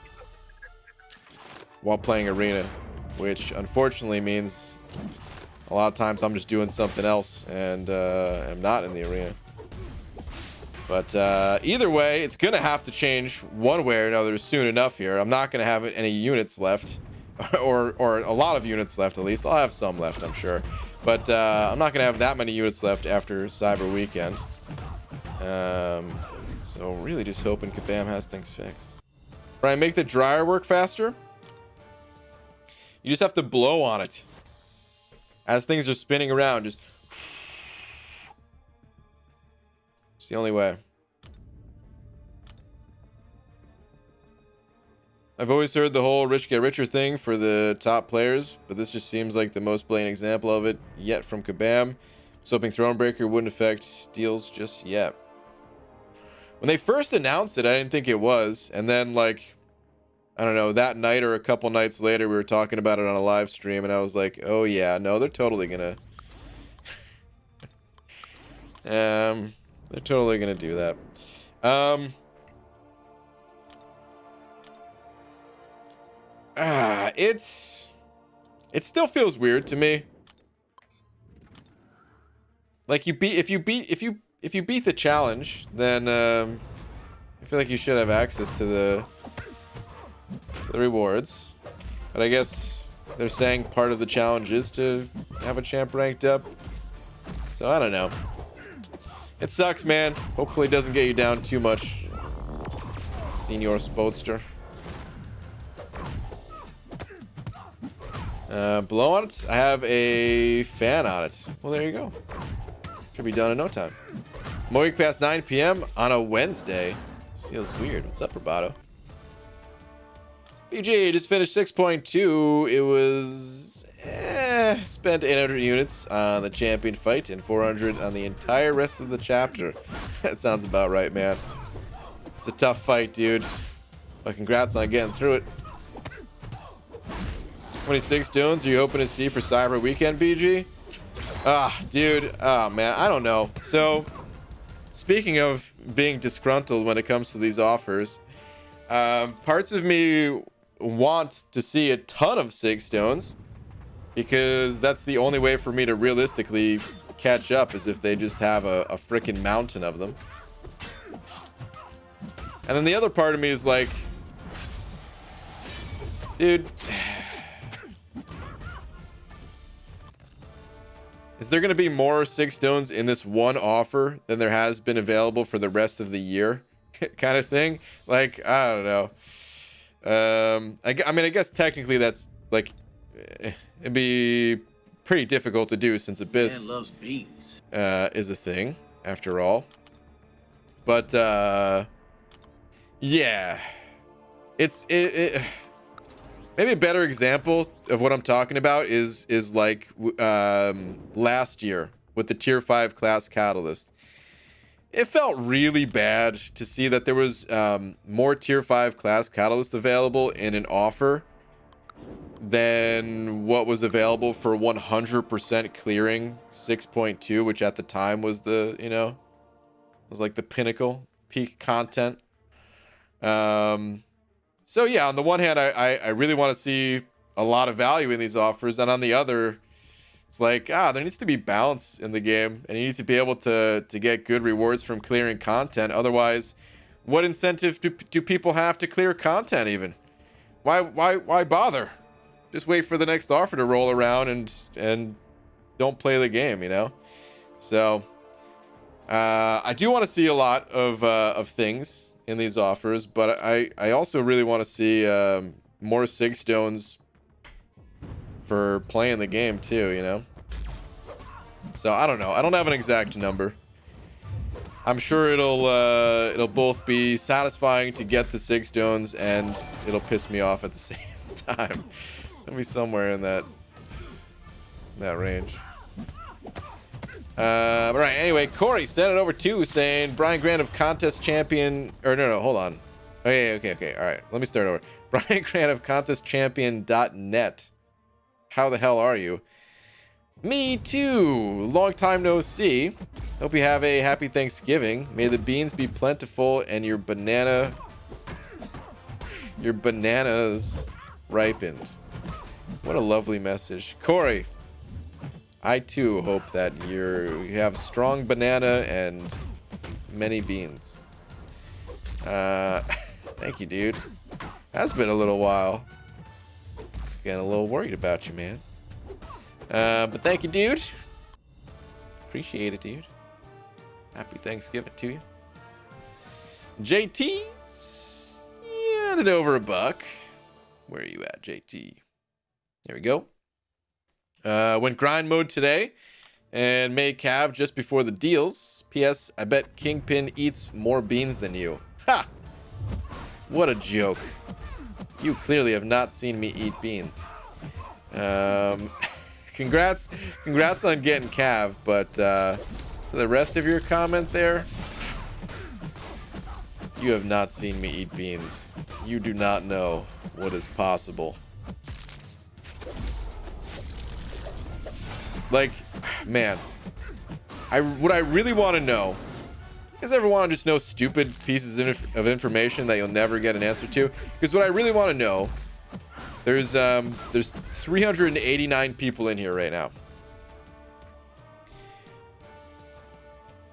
playing arena, which unfortunately means a lot of times I'm just doing something else and I'm not in the arena. But either way, it's gonna have to change one way or another soon enough here. I'm not gonna have any units left. or a lot of units left, at least. I'll have some left, I'm sure. But I'm not going to have that many units left after Cyber Weekend. So really just hoping Kabam has things fixed. Right, make the dryer work faster? You just have to blow on it. As things are spinning around, just... It's the only way. I've always heard the whole rich get richer thing for the top players, but this just seems like the most blatant example of it yet from Kabam. So hoping Thronebreaker wouldn't affect deals just yet. When they first announced it, I didn't think it was. And then, like, I don't know, that night or a couple nights later, we were talking about it on a live stream, and I was like, oh yeah, no, they're totally gonna... they're totally gonna do that. It still feels weird to me. Like if you beat the challenge, then I feel like you should have access to the rewards. But I guess they're saying part of the challenge is to have a champ ranked up. So I don't know. It sucks, man. Hopefully it doesn't get you down too much, Senior Spoadster. Below on it, I have a fan on it. Well, there you go. Should be done in no time. I'm a week past 9 p.m. on a Wednesday. Feels weird. What's up, Roboto? BG just finished 6.2. It was spent 800 units on the champion fight and 400 on the entire rest of the chapter. That sounds about right, man. It's a tough fight, dude. But congrats on getting through it. 26 stones are you hoping to see for Cyber Weekend, BG? Dude, man, I don't know. So, speaking of being disgruntled when it comes to these offers, parts of me want to see a ton of 6 stones, because that's the only way for me to realistically catch up, is if they just have a freaking mountain of them. And then the other part of me is like, dude, is there going to be more 6 stones in this one offer than there has been available for the rest of the year? Kind of thing? Like, I don't know. I mean, I guess technically that's, like, it'd be pretty difficult to do since Abyss loves beans. Is a thing, after all. But, Yeah, maybe a better example of what I'm talking about is like last year with the tier 5 class catalyst. It felt really bad to see that there was more tier 5 class catalysts available in an offer than what was available for 100% clearing 6.2, which at the time was the, you know, was like the pinnacle, peak content. So yeah, on the one hand, I really want to see a lot of value in these offers, and on the other, it's like, there needs to be balance in the game, and you need to be able to get good rewards from clearing content. Otherwise, what incentive do people have to clear content even? Why bother? Just wait for the next offer to roll around and don't play the game, you know? So I do want to see a lot of things in these offers, but I also really want to see more sig stones for playing the game too, you know? So I don't know. I don't have an exact number. I'm sure it'll both be satisfying to get the sig stones, and it'll piss me off at the same time. It'll be somewhere in that range. All right. Anyway, Corey sent it over too, saying Brian Grant of Contest Champion. Or no, hold on. Okay. All right. Let me start over. Brian Grant of ContestChampion.net. How the hell are you? Me too. Long time no see. Hope you have a happy Thanksgiving. May the beans be plentiful and your bananas ripened. What a lovely message. Corey, I too hope that you have strong banana and many beans. Thank you, dude. Has been a little while. Just getting a little worried about you, man. But thank you, dude. Appreciate it, dude. Happy Thanksgiving to you. JT, send it over $1. Where are you at, JT? There we go. Went grind mode today and made Cav just before the deals. P.S. I bet Kingpin eats more beans than you. Ha! What a joke. You clearly have not seen me eat beans. Congrats on getting Cav, but the rest of your comment there, you have not seen me eat beans. You do not know what is possible. Like, man, what I really want to know. You guys ever want to just know stupid pieces of information that you'll never get an answer to? Because what I really want to know, there's 389 people in here right now.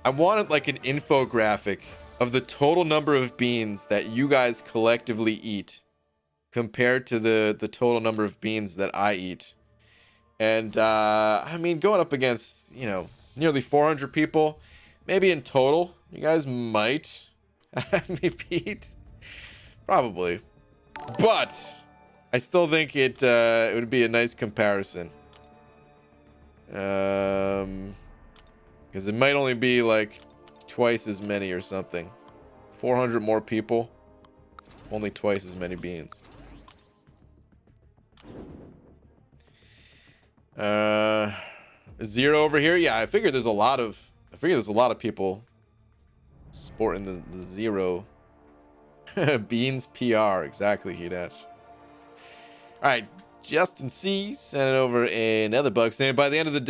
I wanted like an infographic of the total number of beans that you guys collectively eat compared to the total number of beans that I eat. And I mean, going up against, you know, nearly 400 people, maybe in total, you guys might have me beat. Probably. But I still think it would be a nice comparison. Because it might only be like twice as many or something. 400 more people, only twice as many beans. 0 over here. Yeah, I figured there's a lot of people sporting the 0 beans PR. Exactly, Hidash. All right, Justin C sent it over another bug saying by the end of the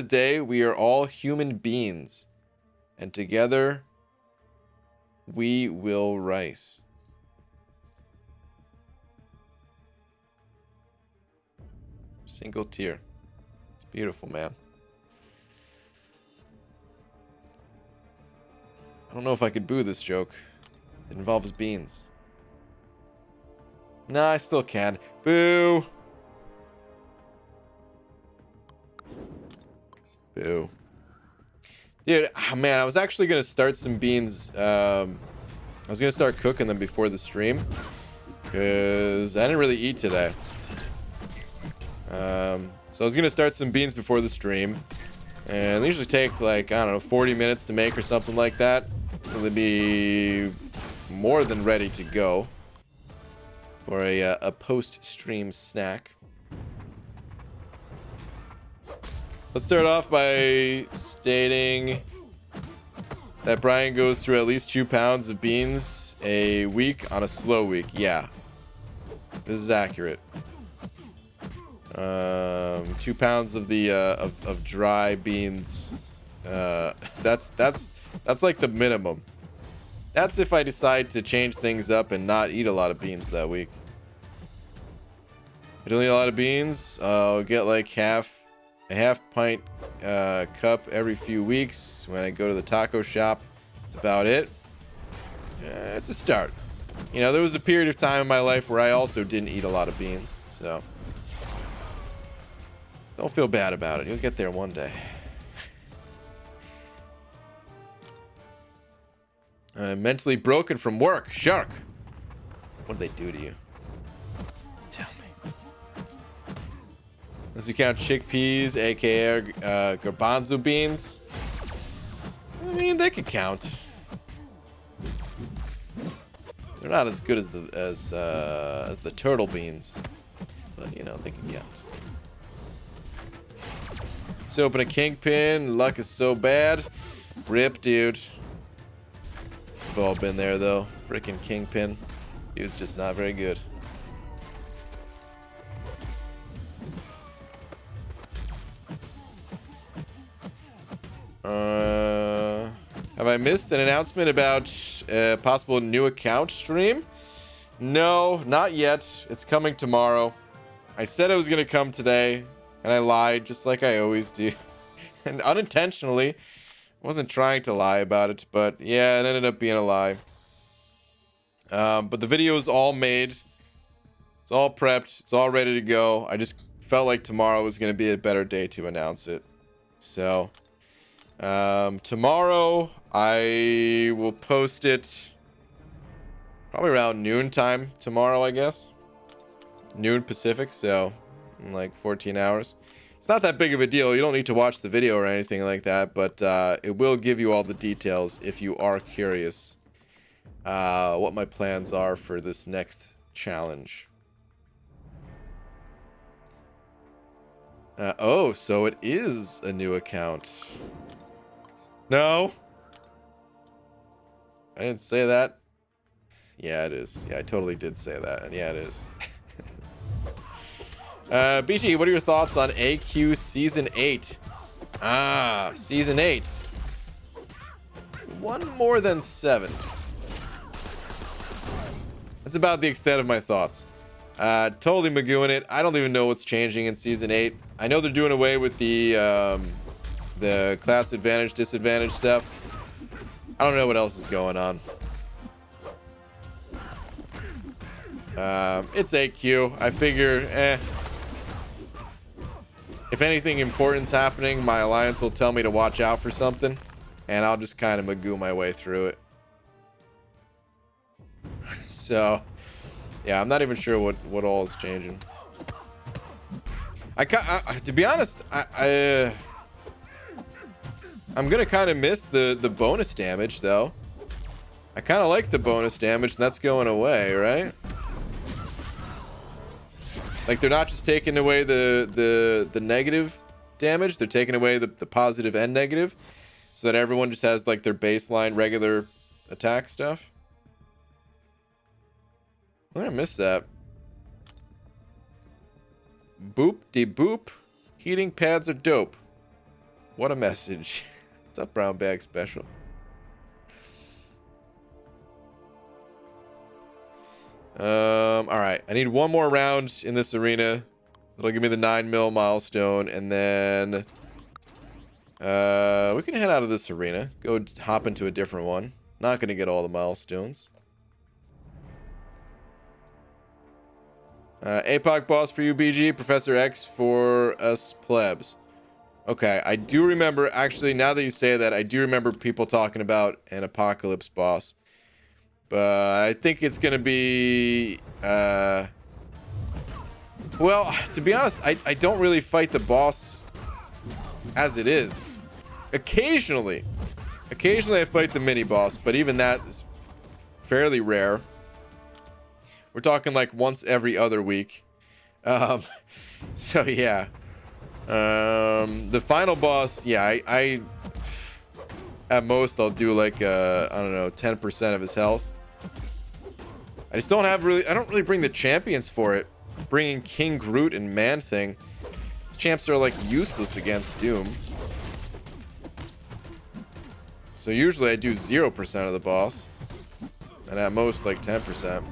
day, we are all human beings, and together we will rise. Single tier. It's beautiful, man. I don't know if I could boo this joke. It involves beans. Nah, I still can. Boo. Boo. Dude, man, I was actually going to start some beans. I was going to start cooking them before the stream, because I didn't really eat today. So I was going to start some beans before the stream, and they usually take like, I don't know, 40 minutes to make or something like that. Will be more than ready to go for a post-stream snack. Let's start off by stating that Brian goes through at least 2 pounds of beans a week on a slow week. Yeah, this is accurate. 2 pounds of the of dry beans. That's like the minimum. That's if I decide to change things up and not eat a lot of beans that week. I don't eat a lot of beans. I'll get like a half pint cup every few weeks when I go to the taco shop. That's about it. It's a start. You know, there was a period of time in my life where I also didn't eat a lot of beans, so don't feel bad about it. You'll get there one day. Mentally broken from work. Shark. What did they do to you? Tell me. Unless you count chickpeas, aka garbanzo beans. I mean, they can count. They're not as good as the turtle beans, but you know they can count. So open a kingpin. Luck is so bad. Rip, dude. We've all been there though. Freaking kingpin. Dude's just not very good. Have I missed an announcement about a possible new account stream? No, not yet. It's coming tomorrow. I said it was gonna come today, and I lied just like I always do. And unintentionally. Wasn't trying to lie about it, but yeah, it ended up being a lie. But the video is all made. It's all prepped. It's all ready to go. I just felt like tomorrow was going to be a better day to announce it. So, tomorrow I will post it probably around noon time tomorrow, I guess. Noon Pacific, so in like 14 hours. It's not that big of a deal. You don't need to watch the video or anything like that, but it will give you all the details if you are curious what my plans are for this next challenge. Oh, so it is a new account. No. I didn't say that. Yeah, it is. Yeah, I totally did say that. And yeah, it is. BG, what are your thoughts on AQ Season 8? Ah, Season 8. One more than 7. That's about the extent of my thoughts. Totally magooing it. I don't even know what's changing in Season 8. I know they're doing away with the class advantage, disadvantage stuff. I don't know what else is going on. It's AQ. I figure, if anything important's happening, my alliance will tell me to watch out for something, and I'll just kind of magoo my way through it. So, yeah, I'm not even sure what all is changing. To be honest, I'm gonna kind of miss the bonus damage though. I kind of like the bonus damage, and that's going away, right? Like, they're not just taking away the negative damage, they're taking away the positive and negative, so that everyone just has like their baseline regular attack stuff. I'm gonna miss that. Boop de boop. Heating pads are dope. What a message. What's up, Brown Bag Special? Alright, I need one more round in this arena. That'll give me the 9 mil milestone, and then we can head out of this arena. Go hop into a different one. Not gonna get all the milestones. APOC boss for you, BG. Professor X for us plebs. Okay, I do remember, actually, now that you say that, I do remember people talking about an apocalypse boss. But I think it's gonna be well, to be honest, I don't really fight the boss as it is. Occasionally Occasionally I fight the mini boss, but even that is fairly rare. We're talking like once every other week. So yeah. The final boss, yeah, I at most I'll do like I don't know, 10% of his health. I just don't have really, I don't really bring the champions for it. Bringing King Groot and Man Thing. The champs are like useless against Doom. So usually I do 0% of the boss. And at most like 10%.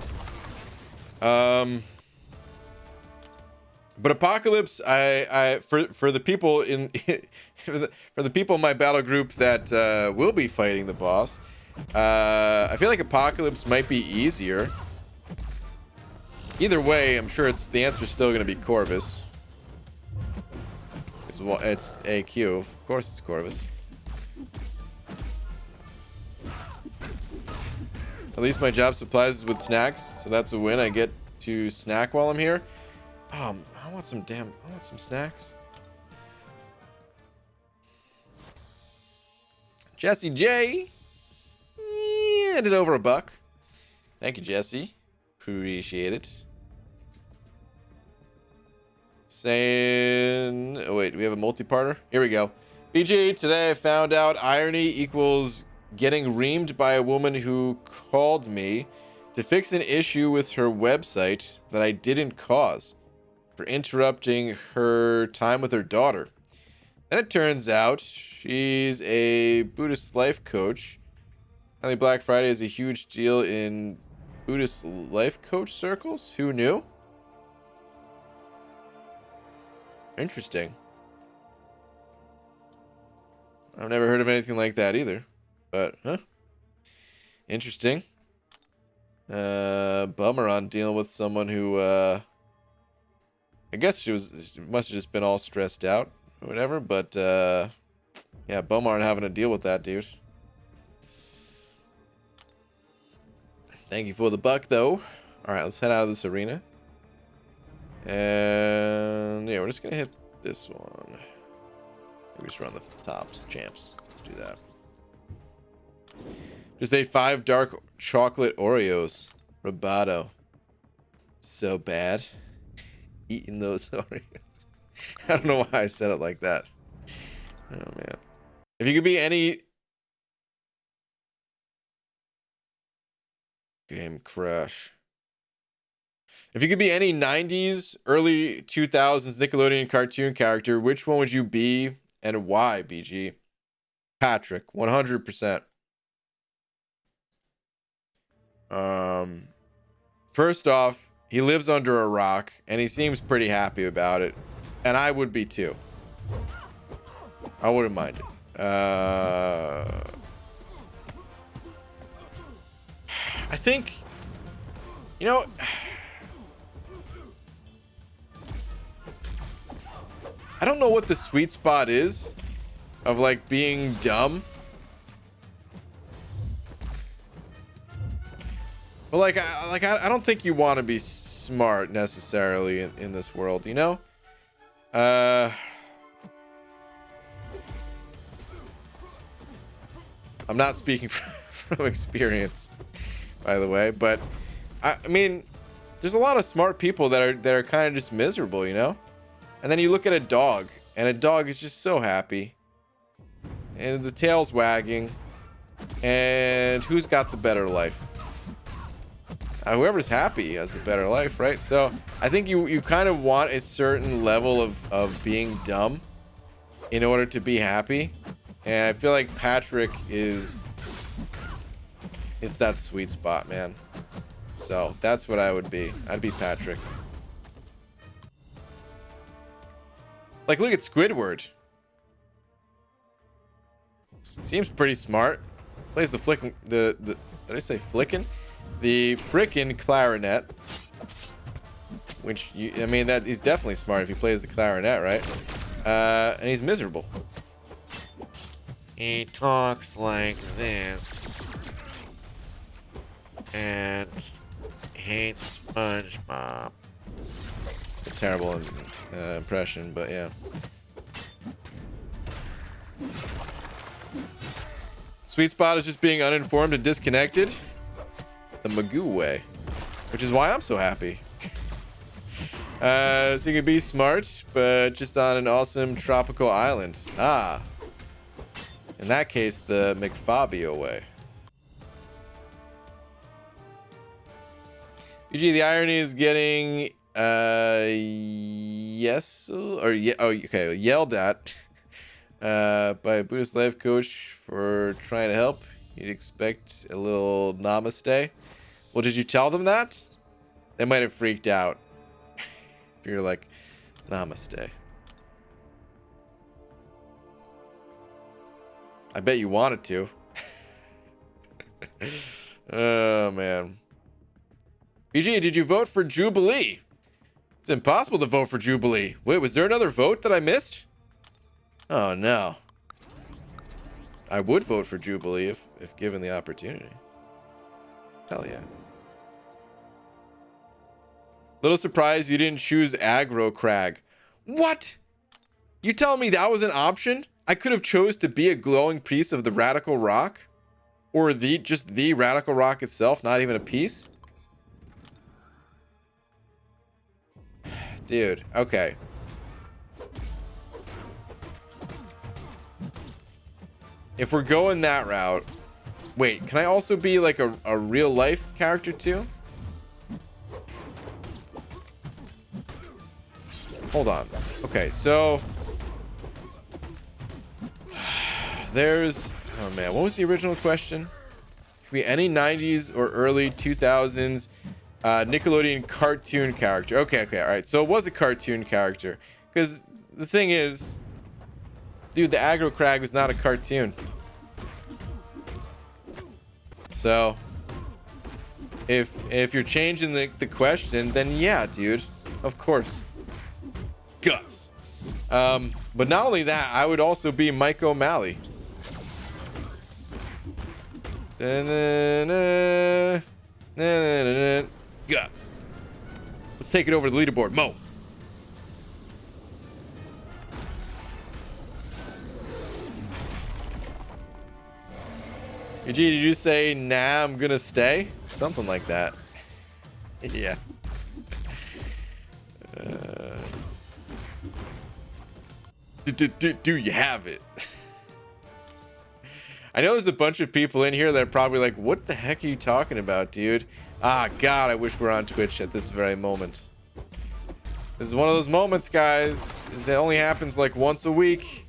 But Apocalypse, for the people in for the people in my battle group that will be fighting the boss, I feel like Apocalypse might be easier. Either way, I'm sure the answer's still going to be Corvus. It's AQ, of course it's Corvus. At least my job supplies is with snacks, so that's a win. I get to snack while I'm here. I want some snacks. Jesse J. Handed over $1. Thank you, Jesse. Appreciate it. Saying, oh wait, do we have a multi-parter? Here we go. BG, today I found out irony equals getting reamed by a woman who called me to fix an issue with her website that I didn't cause for interrupting her time with her daughter. And it turns out she's a Buddhist life coach. Apparently Black Friday is a huge deal in Buddhist life coach circles. Who knew? Interesting. I've never heard of anything like that either. But, huh? Interesting. Bummer on dealing with someone who, I guess she must have just been all stressed out or whatever, but, yeah, bummer on having to deal with that, dude. Thank you for the $1, though. Alright, let's head out of this arena. And, yeah, we're just gonna hit this one. We just run the tops, champs. Let's do that. Just ate 5 dark chocolate Oreos. Roboto. So bad. Eating those Oreos. I don't know why I said it like that. Oh, man. If you could be any... Game crash. If you could be any 90s, early 2000s Nickelodeon cartoon character, which one would you be and why, BG? Patrick, 100%. First off, he lives under a rock and he seems pretty happy about it, and I would be too. I wouldn't mind it. I think, you know, I don't know what the sweet spot is of like being dumb. But like I don't think you want to be smart necessarily in this world, you know? I'm not speaking from experience, by the way, but I mean, there's a lot of smart people that are kind of just miserable, you know? And then you look at a dog, and a dog is just so happy. And the tail's wagging. And who's got the better life? Whoever's happy has the better life, right? So I think you kind of want a certain level of being dumb in order to be happy. And I feel like Patrick it's that sweet spot, man. So that's what I would be. I'd be Patrick. Like, look at Squidward. Seems pretty smart. Plays the flickin', did I say flickin'? The frickin' clarinet. Which, I mean, that he's definitely smart if he plays the clarinet, right? And he's miserable. He talks like this. And hates SpongeBob. A terrible impression, but yeah. Sweet spot is just being uninformed and disconnected. The Magoo way. Which is why I'm so happy. So you can be smart, but just on an awesome tropical island. Ah. In that case, the McFabio way. BG, the irony is getting yes or yeah, oh okay, yelled at by a Buddhist life coach for trying to help. You'd expect a little namaste. Well, did you tell them that? They might have freaked out. If you're like, namaste. I bet you wanted to. Oh, man. BG, did you vote for Jubilee? It's impossible to vote for Jubilee. Wait, was there another vote that I missed? Oh, no. I would vote for Jubilee if given the opportunity. Hell yeah. Little surprised you didn't choose Aggro Crag. What? You telling me that was an option? I could have chose to be a glowing piece of the Radical Rock? Or just the Radical Rock itself, not even a piece? Dude, okay. If we're going that route... Wait, can I also be like a real life character too? Hold on. Okay, so... There's... Oh man, what was the original question? Could be any 90s or early 2000s Nickelodeon cartoon character. Okay, alright. So it was a cartoon character. Because the thing is... Dude, the Aggro Crag was not a cartoon. So... If you're changing the question, then yeah, dude. Of course. Guts. But not only that, I would also be Mike O'Malley. Guts. Let's take it over to the leaderboard. Mo. Did you say, nah, I'm gonna stay? Something like that. Yeah. Do you have it? I know there's a bunch of people in here that are probably like, what the heck are you talking about, dude? Ah, God, I wish we were on Twitch at this very moment. This is one of those moments, guys. It only happens like once a week.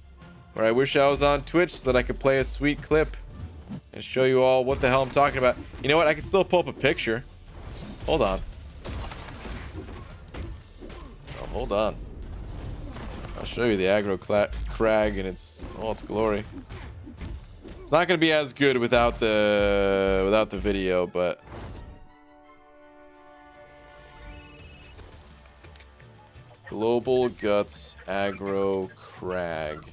Where I wish I was on Twitch so that I could play a sweet clip. And show you all what the hell I'm talking about. You know what? I can still pull up a picture. Hold on. Oh, hold on. I'll show you the Aggro Crag in all its glory. It's not going to be as good without the video, but Global Guts Aggro Crag.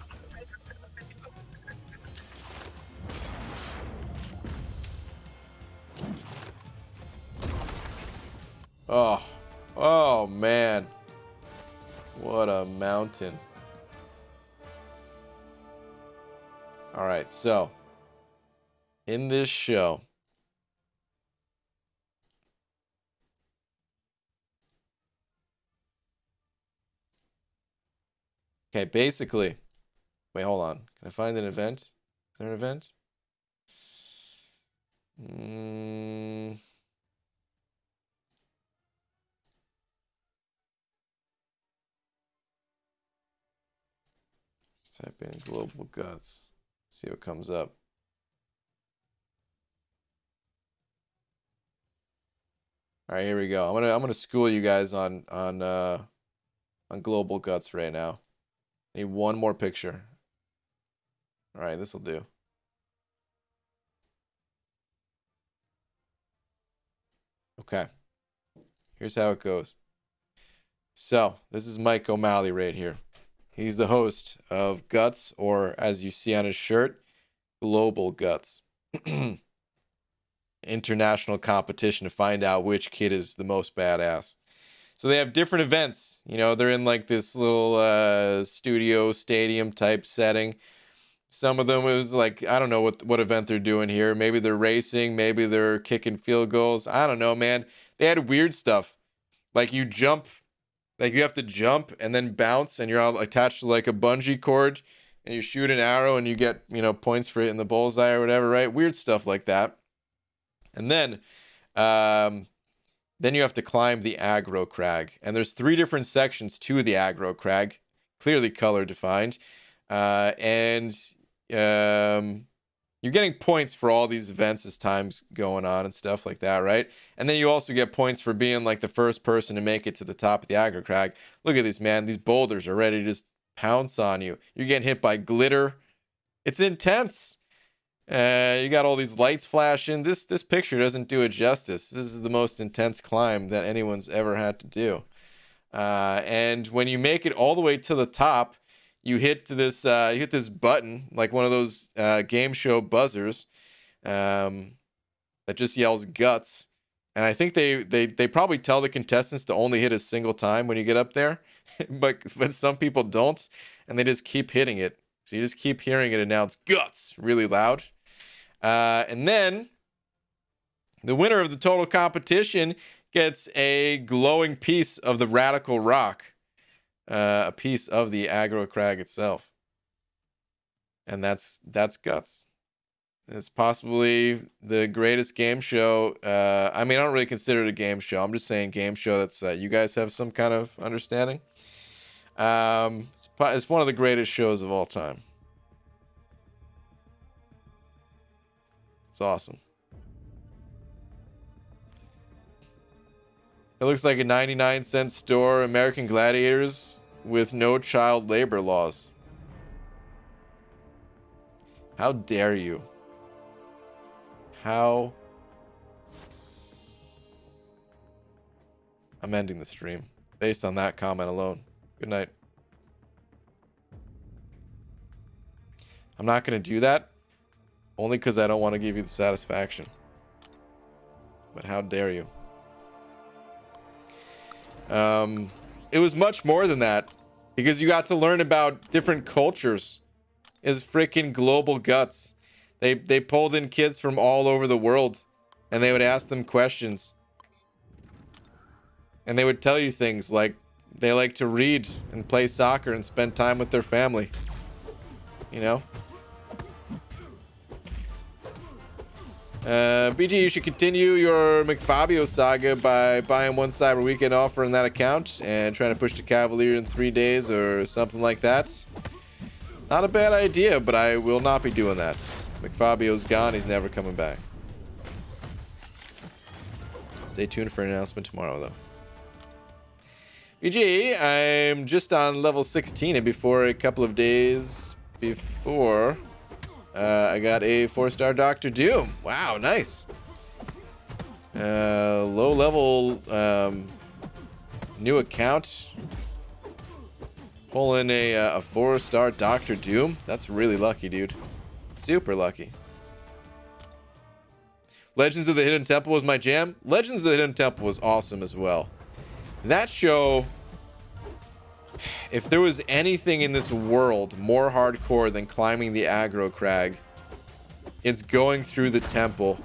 Oh man. What a mountain. All right, so in this show, okay, basically, wait, hold on. Can I find an event? Is there an event? Just type in Global Guts. See what comes up. All right, here we go. I'm gonna school you guys on Global Guts right now. I need one more picture. All right, this will do. Okay. Here's how it goes. So, this is Mike O'Malley right here. He's the host of Guts, or as you see on his shirt, Global Guts. International competition to find out which kid is the most badass. So they have different events. You know, they're in like this little studio stadium type setting. Some of them it was like, I don't know what event they're doing here. Maybe they're racing, maybe they're kicking field goals. I don't know, man. They had weird stuff. Like you jump, like you have to jump and then bounce, and you're all attached to like a bungee cord, and you shoot an arrow and you get, points for hitting the bullseye or whatever, right? Weird stuff like that. And then you have to climb the aggro crag. And there's 3 different sections to the aggro crag, clearly color defined. And you're getting points for all these events as time's going on and stuff like that, right? And then you also get points for being like the first person to make it to the top of the aggro crag. Look at these, man. These boulders are ready to just pounce on you. You're getting hit by glitter. It's intense. You got all these lights flashing. This picture doesn't do it justice. This is the most intense climb that anyone's ever had to do. And when you make it all the way to the top, you hit this button, like one of those game show buzzers that just yells guts. And I think they probably tell the contestants to only hit a single time when you get up there, but some people don't, and they just keep hitting it. So you just keep hearing it announce guts really loud. And then the winner of the total competition gets a glowing piece of the radical rock. A piece of the aggro crag itself, and that's guts. It's possibly the greatest game show. I mean, I don't really consider it a game show. I'm just saying game show that's you guys have some kind of understanding. It's one of the greatest shows of all time. It's awesome. It looks like a 99-cent store, American Gladiators, with no child labor laws. How dare you? How? I'm ending the stream based on that comment alone. Good night. I'm not going to do that, only because I don't want to give you the satisfaction. But how dare you? It was much more than that, because you got to learn about different cultures. Is freaking global guts. They pulled in kids from all over the world, and they would ask them questions, and they would tell you things like they like to read and play soccer and spend time with their family. BG, you should continue your McFabio saga by buying one Cyber Weekend offer on that account and trying to push the Cavalier in 3 days or something like that. Not a bad idea, but I will not be doing that. McFabio's gone. He's never coming back. Stay tuned for an announcement tomorrow, though. BG, I'm just on level 16, and before a couple of days before... I got a 4-star Dr. Doom. Wow, nice. Low level new account. Pulling a 4-star Dr. Doom. That's really lucky, dude. Super lucky. Legends of the Hidden Temple was my jam. Legends of the Hidden Temple was awesome as well. That show... If there was anything in this world more hardcore than climbing the aggro crag, it's going through the temple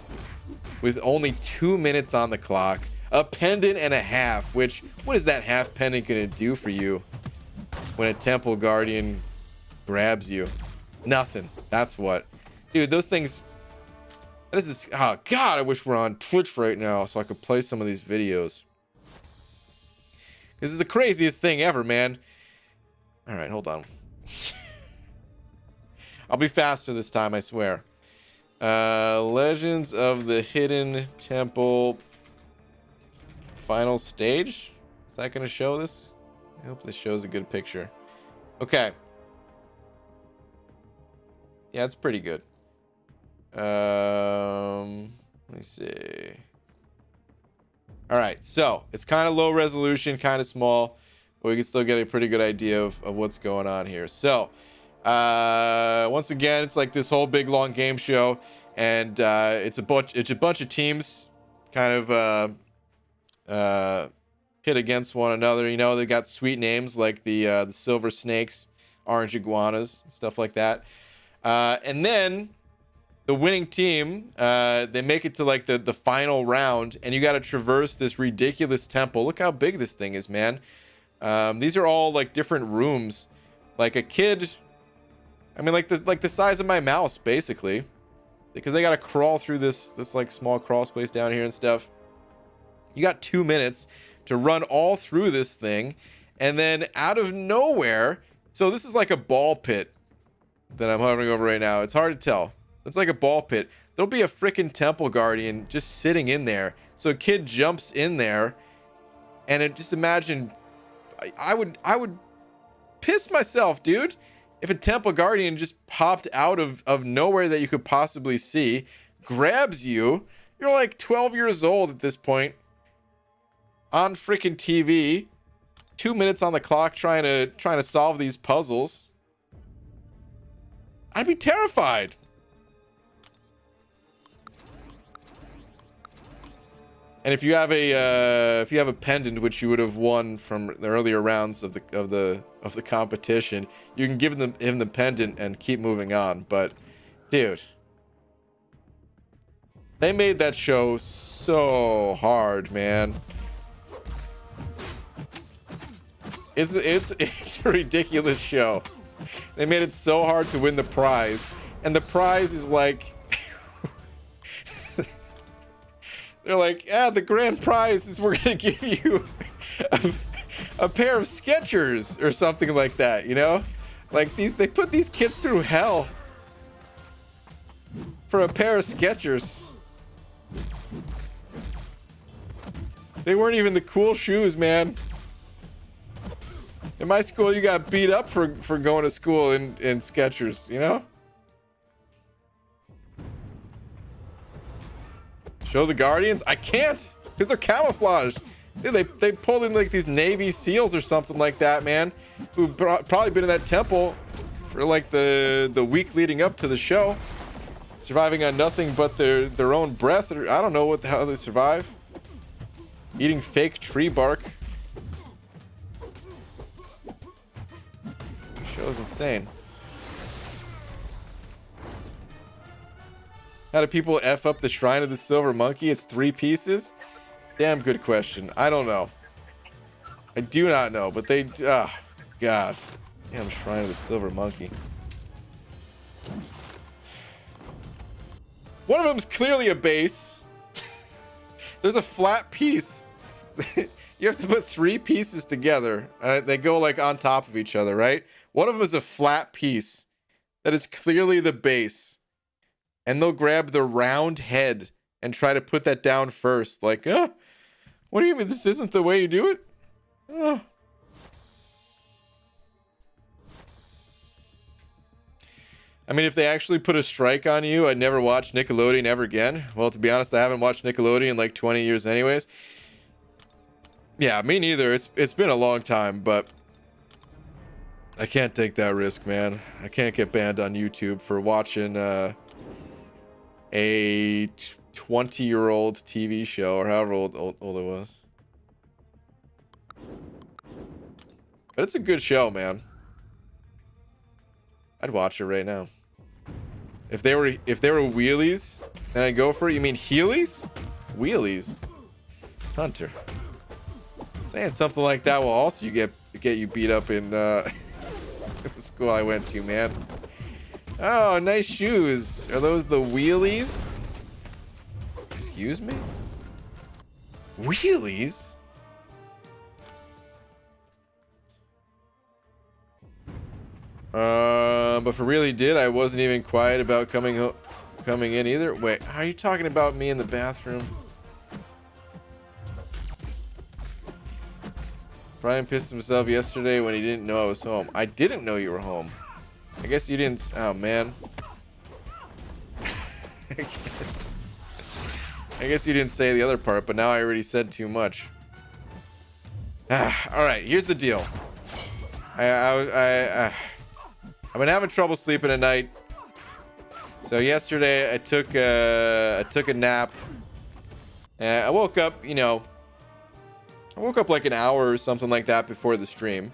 with only 2 minutes on the clock, a pendant and a half, which, what is that half pendant gonna do for you when a temple guardian grabs you? Nothing. That's what. Dude, those things... This is... Oh, God, I wish we're on Twitch right now so I could play some of these videos. This is the craziest thing ever, man. All right, hold on. I'll be faster this time, I swear. Legends of the Hidden Temple final stage. Is that going to show this? I hope this shows a good picture. Okay. Yeah, it's pretty good. Let me see. All right, so it's kind of low resolution, kind of small, but we can still get a pretty good idea of what's going on here. So, once again, it's like this whole big long game show, and it's a bunch of teams, kind of pit against one another. You know, they got sweet names like the Silver Snakes, Orange Iguanas, stuff like that. And then the winning team, they make it to like the final round, and you got to traverse this ridiculous temple. Look how big this thing is, man. These are all like different rooms. Like a kid, I mean, like the size of my mouse, basically, because they got to crawl through this like small crawl space down here and stuff. You got 2 minutes to run all through this thing, and then out of nowhere, so this is like a ball pit that I'm hovering over right now. It's hard to tell. It's like a ball pit. There'll be a freaking temple guardian just sitting in there. So a kid jumps in there, and just imagine, I would piss myself, dude, if a temple guardian just popped out of nowhere that you could possibly see, grabs you. You're like 12 years old at this point, on freaking TV, 2 minutes on the clock, trying to solve these puzzles. I'd be terrified. And if you have a pendant, which you would have won from the earlier rounds of the competition, you can give him the pendant and keep moving on. But dude, they made that show so hard, man. It's a ridiculous show. They made it so hard to win the prize, and the prize is like they're like, yeah, the grand prize is we're gonna give you a pair of Skechers or something like that, you know? Like they put these kids through hell for a pair of Skechers. They weren't even the cool shoes, man. In my school, you got beat up for going to school in Skechers, you know? Show the Guardians? I can't, because they're camouflaged. Dude, they pulled in like these Navy SEALs or something like that, man, who've probably been in that temple for like the week leading up to the show, surviving on nothing but their own breath, or I don't know what the hell they survive. Eating fake tree bark. Show's insane. How do people F up the Shrine of the Silver Monkey? It's 3 pieces? Damn good question. I don't know. I do not know, but they... Oh, God. Damn Shrine of the Silver Monkey. One of them's clearly a base. There's a flat piece. You have to put 3 pieces together. They go like on top of each other, right? One of them is a flat piece that is clearly the base. And they'll grab the round head and try to put that down first. Like, what do you mean this isn't the way you do it? I mean, if they actually put a strike on you, I'd never watch Nickelodeon ever again. Well, to be honest, I haven't watched Nickelodeon in like 20 years anyways. Yeah, me neither. It's been a long time, but I can't take that risk, man. I can't get banned on YouTube for watching a 20-year-old TV show, or however old it was. But it's a good show, man. I'd watch it right now. If they were wheelies, then I'd go for it. You mean Heelys? Wheelies. Hunter. Saying something like that will also get you beat up in the school I went to, man. Oh, nice shoes. Are those the wheelies? Excuse me? Wheelies? But for really did, I wasn't even quiet about coming in either. Wait, are you talking about me in the bathroom? Brian pissed himself yesterday when he didn't know I was home. I didn't know you were home. I guess you didn't. Oh, man. I guess you didn't say the other part, but now I already said too much. All right, here's the deal. I've been having trouble sleeping at night. So yesterday I took a nap. And I woke up, you know, like an hour or something like that before the stream.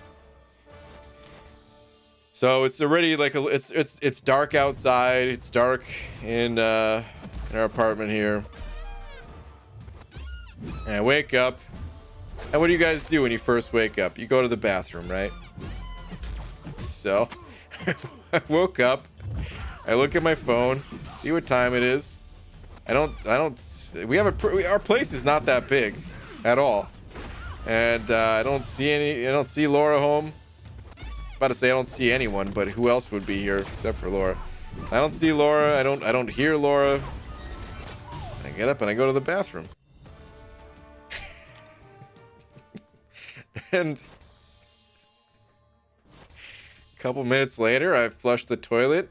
So it's already like it's dark outside. It's dark in our apartment here. And I wake up. And what do you guys do when you first wake up? You go to the bathroom, right? So I woke up. I look at my phone, see what time it is. Our place is not that big at all. And I don't see Laura home. About to say I don't see anyone, but who else would be here except for Laura? I don't see Laura. I don't hear Laura. I get up and I go to the bathroom. And a couple minutes later, I flush the toilet,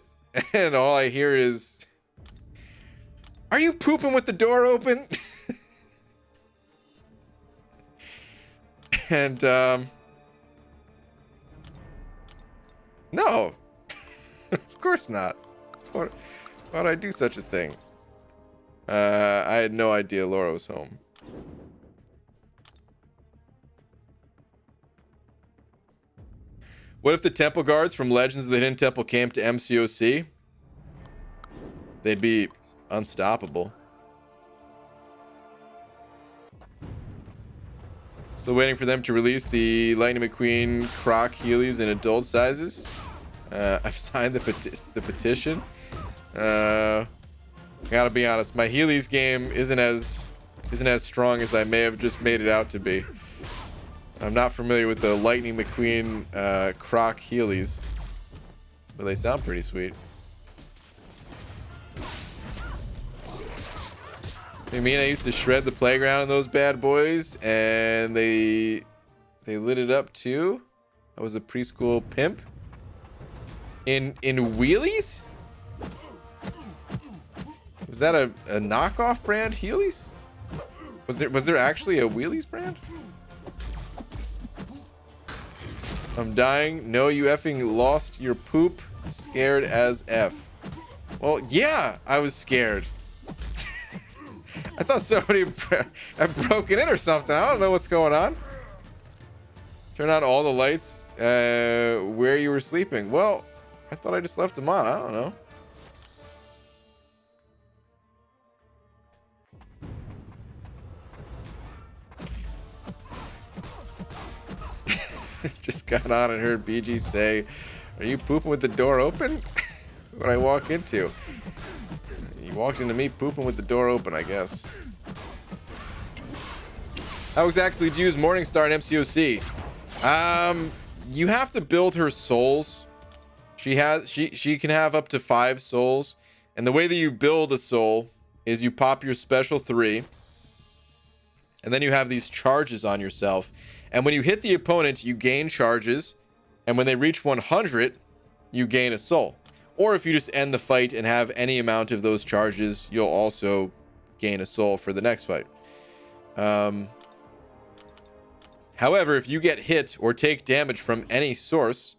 and all I hear is, "Are you pooping with the door open?" And no, of course not. Why would I do such a thing? I had no idea Laura was home. What if the temple guards from Legends of the Hidden Temple came to MCOC? They'd be unstoppable. Still waiting for them to release the Lightning McQueen Croc Heelys in adult sizes. I've signed the petition. Gotta be honest, my Heelys game isn't as strong as I may have just made it out to be. I'm not familiar with the Lightning McQueen Croc Heelys, but they sound pretty sweet. I mean, I used to shred the playground in those bad boys, and they lit it up too. I was a preschool pimp. In wheelies? Was that a knockoff brand Heelys? Was there actually a wheelies brand? I'm dying. No, you effing lost your poop. Scared as F. Well, yeah, I was scared. I thought somebody had broken in or something. I don't know what's going on. Turn on all the lights where you were sleeping. Well, I thought I just left them on. I don't know. Just got on and heard BG say, "Are you pooping with the door open?" What I walk into. You walked into me pooping with the door open, I guess. How exactly do you use Morningstar in MCOC? You have to build her souls. She can have up to 5 souls. And the way that you build a soul is you pop your special 3. And then you have these charges on yourself. And when you hit the opponent, you gain charges. And when they reach 100, you gain a soul. Or if you just end the fight and have any amount of those charges, you'll also gain a soul for the next fight. However, if you get hit or take damage from any source,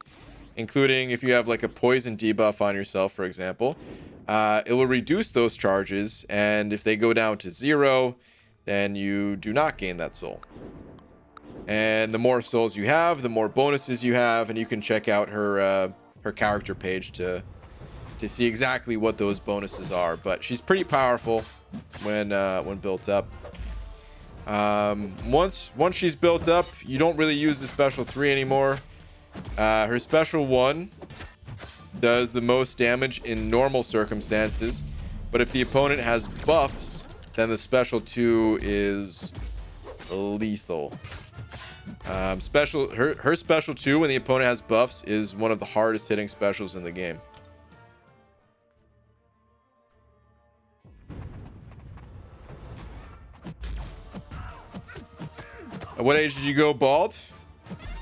including if you have like a poison debuff on yourself, for example, it will reduce those charges. And if they go down to 0, then you do not gain that soul. And the more souls you have, the more bonuses you have, and you can check out her character page to see exactly what those bonuses are. But she's pretty powerful when built up. Once she's built up, you don't really use the special 3 anymore. Her special 1 does the most damage in normal circumstances, but if the opponent has buffs, then the special 2 is lethal. Her special 2 when the opponent has buffs is one of the hardest hitting specials in the game. At what age did you go bald?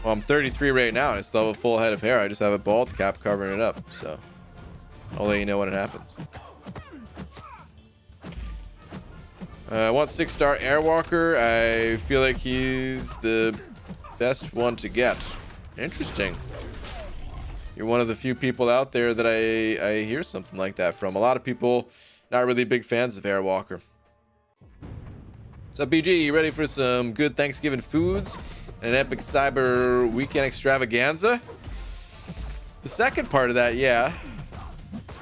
Well, I'm 33 right now and I still have a full head of hair. I just have a bald cap covering it up, so I'll let you know when it happens. I want 6-star Airwalker. I feel like he's the best one to get. Interesting. You're one of the few people out there that I hear something like that from. A lot of people not really big fans of Airwalker. What's up, BG? You ready for some good Thanksgiving foods and an epic cyber weekend extravaganza? The second part of that, yeah.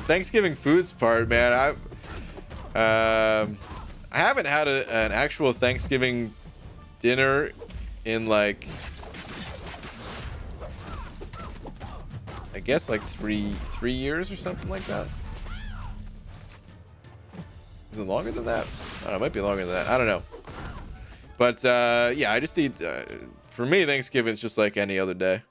Thanksgiving foods part, man. I haven't had an actual Thanksgiving dinner in like, I guess like three years or something like that. Is it longer than that? I don't know, it might be longer than that. I don't know. But yeah, I just eat. For me, Thanksgiving is just like any other day.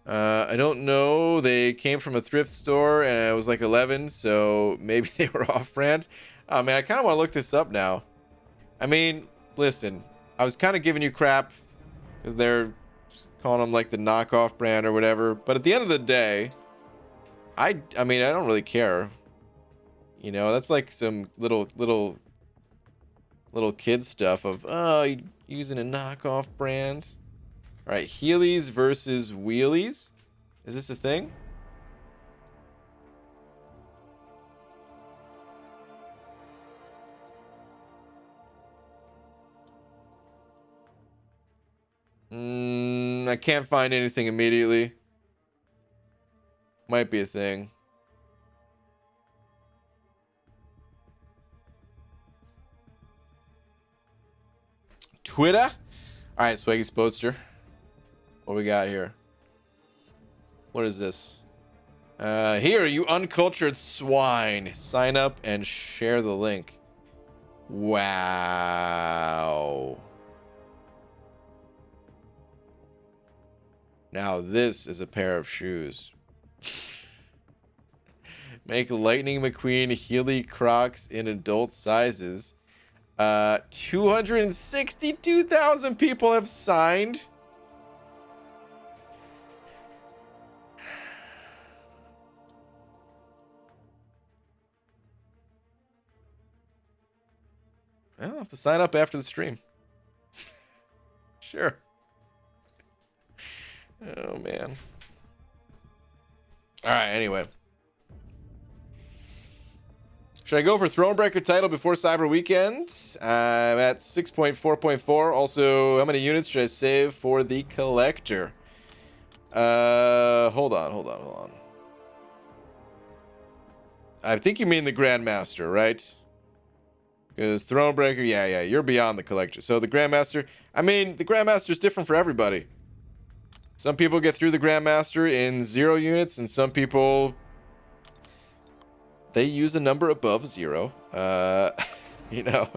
I don't know. They came from a thrift store and it was like 11, so maybe they were off-brand. Oh man, I kind of want to look this up now. I mean, listen, I was kind of giving you crap because they're calling them like the knockoff brand or whatever. But at the end of the day, I mean, I don't really care. You know, that's like some little kid stuff of, oh, you using a knockoff brand. All right, Heelys versus Wheelies. Is this a thing? I can't find anything immediately. Might be a thing. Twitter? All right, Swaggy's poster. What we got here? What is this? Here, you uncultured swine. Sign up and share the link. Wow. Now this is a pair of shoes. Make Lightning McQueen Heely Crocs in adult sizes. 262,000 people have signed. I'll have to sign up after the stream. Sure. Oh, man. All right, anyway. Should I go for Thronebreaker title before Cyber Weekend? I'm at 6.4.4. Also, how many units should I save for the collector? Hold on. I think you mean the Grandmaster, right? Because Thronebreaker, yeah, you're beyond the collector. So the Grandmaster, I mean, the Grandmaster is different for everybody. Some people get through the Grandmaster in 0 units, and some people, they use a number above 0. You know,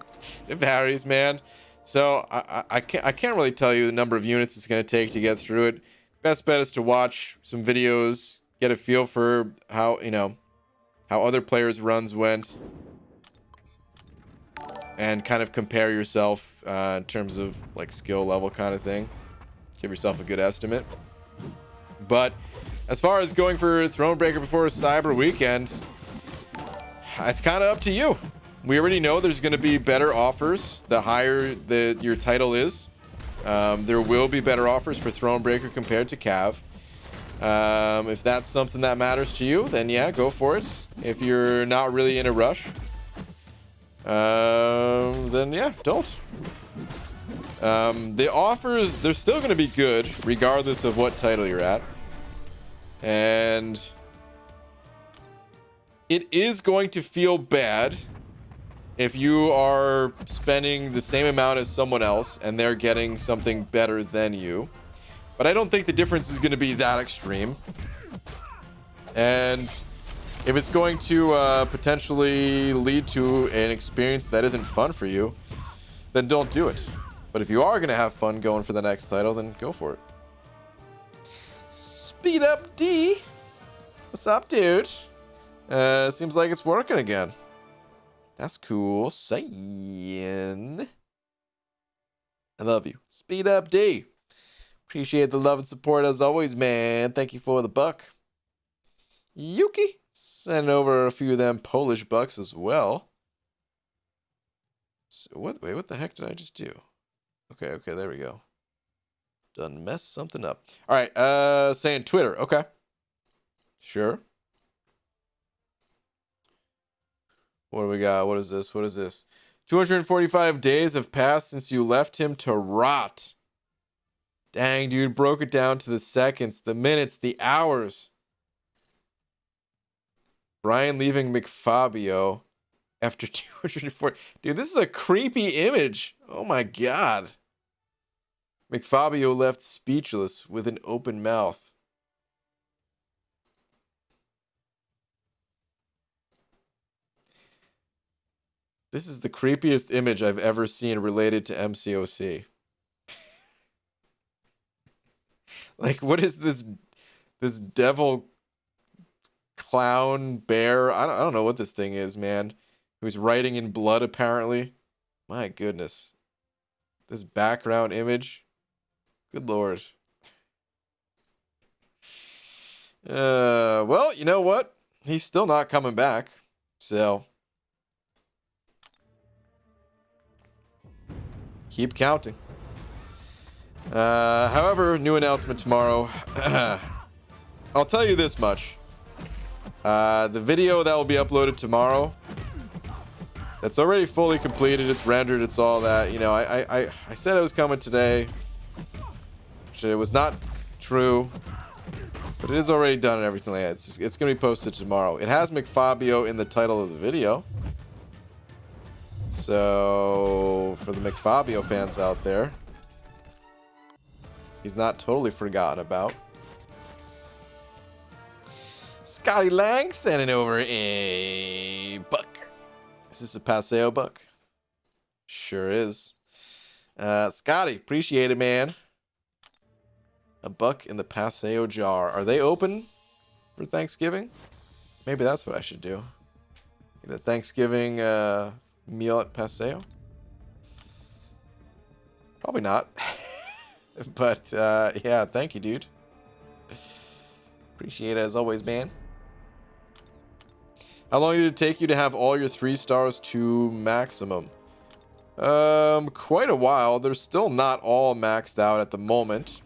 it varies, man. So I can't really tell you the number of units it's going to take to get through it. Best bet is to watch some videos, get a feel for how, you know, how other players' runs went, and kind of compare yourself in terms of like skill level kind of thing. Give yourself a good estimate. But as far as going for Thronebreaker before Cyber Weekend, it's kind of up to you. We already know there's going to be better offers the higher your title is. There will be better offers for Thronebreaker compared to Cav. If that's something that matters to you, then yeah, go for it. If you're not really in a rush, then yeah, don't. The offers, they're still going to be good regardless of what title you're at. And it is going to feel bad if you are spending the same amount as someone else and they're getting something better than you. But I don't think the difference is going to be that extreme. And if it's going to potentially lead to an experience that isn't fun for you, then don't do it. But if you are going to have fun going for the next title, then go for it. Speed up D. What's up, dude? Seems like it's working again. That's cool. Saying. I love you. Speed up D. Appreciate the love and support as always, man. Thank you for the buck. Yuki. Send over a few of them Polish bucks as well. So what? Wait, what the heck did I just do? Okay, there we go. Done messed something up. All right, saying Twitter. Okay. Sure. What do we got? What is this? 245 days have passed since you left him to rot. Dang, dude, broke it down to the seconds, the minutes, the hours. Brian leaving McFabio after 204. Dude, this is a creepy image. Oh my god. McFabio left speechless with an open mouth. This is the creepiest image I've ever seen related to MCOC. Like, what is this devil clown bear? I don't know what this thing is, man. Who's writing in blood, apparently. My goodness. This background image. Good lord. Well, you know what? He's still not coming back. So keep counting. However, new announcement tomorrow. I'll tell you this much. The video that will be uploaded tomorrow, that's already fully completed. It's rendered. It's all that. You know, I said it was coming today. Which it was not true. But it is already done and everything like that. It's going to be posted tomorrow. It has McFabio in the title of the video. So, for the McFabio fans out there, he's not totally forgotten about. Scotty Lang sending over a buck. Is this a Paseo buck? Sure is. Scotty, appreciate it, man. A buck in the Paseo jar. Are they open for Thanksgiving? Maybe that's what I should do. Get a Thanksgiving meal at Paseo? Probably not. But, yeah, thank you, dude. Appreciate it as always, man. How long did it take you to have all your 3 stars to maximum? Quite a while. They're still not all maxed out at the moment.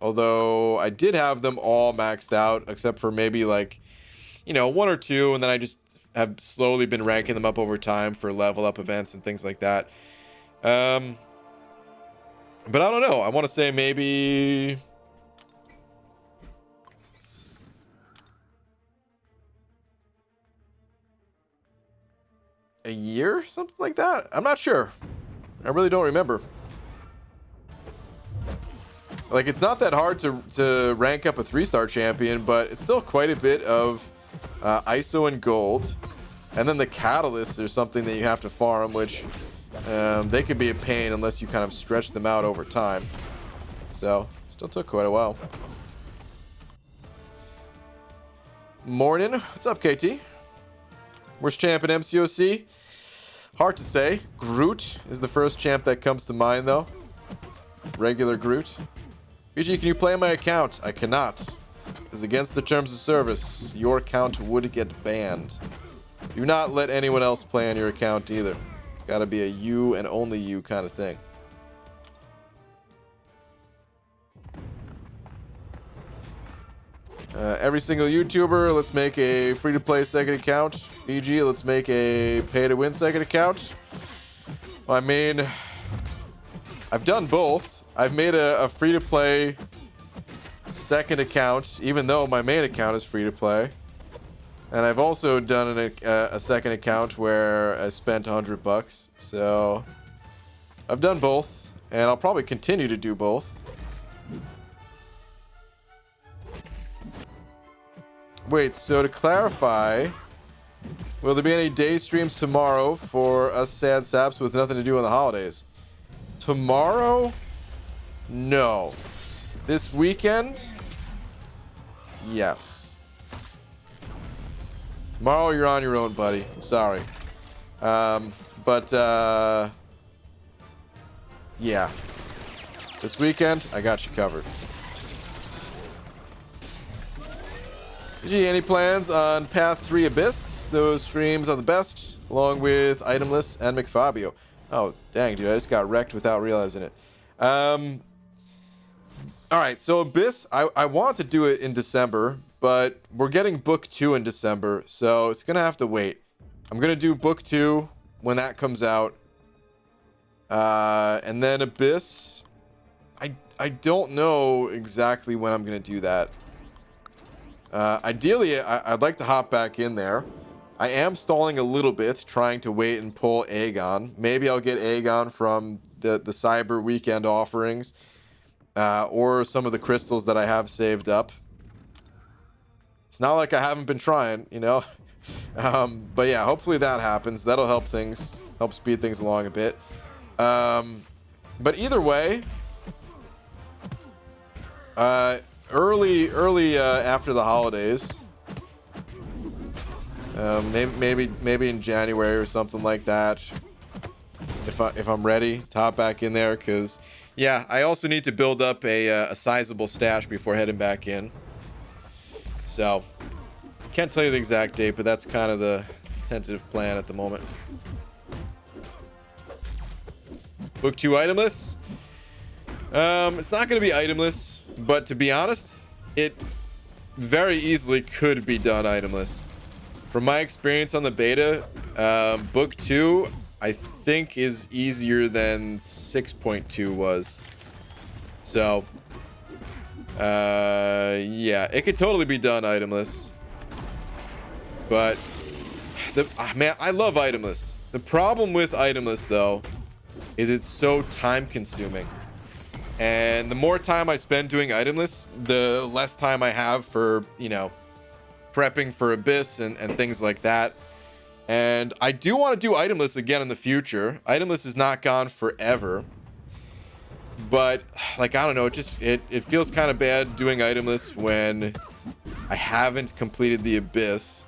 Although I did have them all maxed out, except for maybe like, you know, 1 or 2, and then I just have slowly been ranking them up over time for level up events and things like that. But I don't know. I want to say maybe a year, something like that. I'm not sure. I really don't remember. Like, it's not that hard to rank up a 3-star champion, but it's still quite a bit of ISO and gold. And then the catalysts are something that you have to farm, which they could be a pain unless you kind of stretch them out over time. So, still took quite a while. Morning. What's up, KT? Worst champ in MCOC? Hard to say. Groot is the first champ that comes to mind, though. Regular Groot. BG, can you play my account? I cannot. Because against the terms of service, your account would get banned. Do not let anyone else play on your account either. It's got to be a you and only you kind of thing. Every single YouTuber, let's make a free-to-play second account. BG, let's make a pay-to-win second account. I mean, I've done both. I've made a free-to-play second account, even though my main account is free-to-play. And I've also done a second account where I spent $100. So I've done both, and I'll probably continue to do both. Wait, so to clarify, will there be any day streams tomorrow for us sad saps with nothing to do on the holidays? Tomorrow? No. This weekend? Yes. Tomorrow you're on your own, buddy. I'm sorry. Yeah. This weekend, I got you covered. Gee, any plans on Path 3 Abyss? Those streams are the best, along with Itemless and McFabio. Oh, dang, dude, I just got wrecked without realizing it. Alright, so Abyss, I wanted to do it in December, but we're getting Book 2 in December, so it's gonna have to wait. I'm gonna do Book 2 when that comes out. And then Abyss, I don't know exactly when I'm going to do that. Ideally, I'd like to hop back in there. I am stalling a little bit, trying to wait and pull Aegon. Maybe I'll get Aegon from the Cyber Weekend offerings, or some of the crystals that I have saved up. It's not like I haven't been trying, you know. But yeah, hopefully that happens. That'll help speed things along a bit. But either way, early after the holidays, maybe in January or something like that, if I'm ready to hop back in there, because yeah, I also need to build up a sizable stash before heading back in. So can't tell you the exact date, but that's kind of the tentative plan at the moment. Book 2 itemless. It's not going to be itemless, but to be honest, it very easily could be done itemless. From my experience on the beta, book 2 I think is easier than 6.2 was. So yeah, it could totally be done itemless. But man, I love itemless. The problem with itemless though is it's so time consuming. And the more time I spend doing itemless, the less time I have for, you know, prepping for Abyss and things like that. And I do want to do itemless again in the future. Itemless is not gone forever. But like, I don't know, it feels kind of bad doing itemless when I haven't completed the Abyss.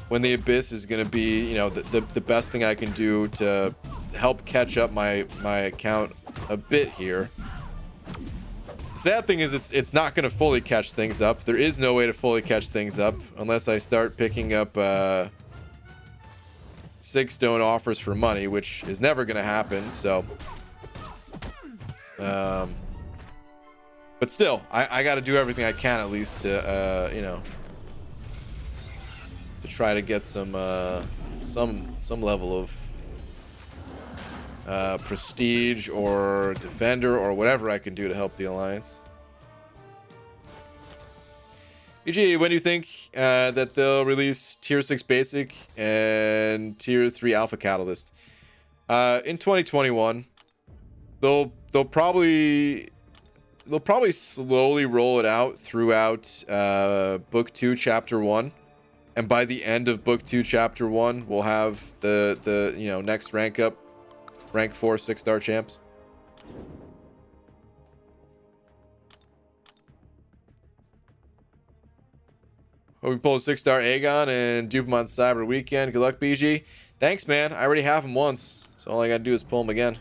When the Abyss is going to be, you know, the best thing I can do to help catch up my account a bit here. Sad thing is it's not going to fully catch things up. There is no way to fully catch things up unless I start picking up 6 stone offers for money, which is never going to happen. So but still, I got to do everything I can at least to you know, to try to get some level of prestige or defender or whatever I can do to help the alliance. BG, when do you think that they'll release tier 6 basic and tier 3 alpha catalyst? In 2021. They'll probably slowly roll it out throughout book 2 chapter 1, and by the end of book 2 chapter 1 we'll have the you know, next rank up, rank 4 6-star champs. Hope we pull a 6-star Aegon and dupe him on Cyber Weekend. Good luck, BG. Thanks, man. I already have him once, so all I gotta do is pull him again.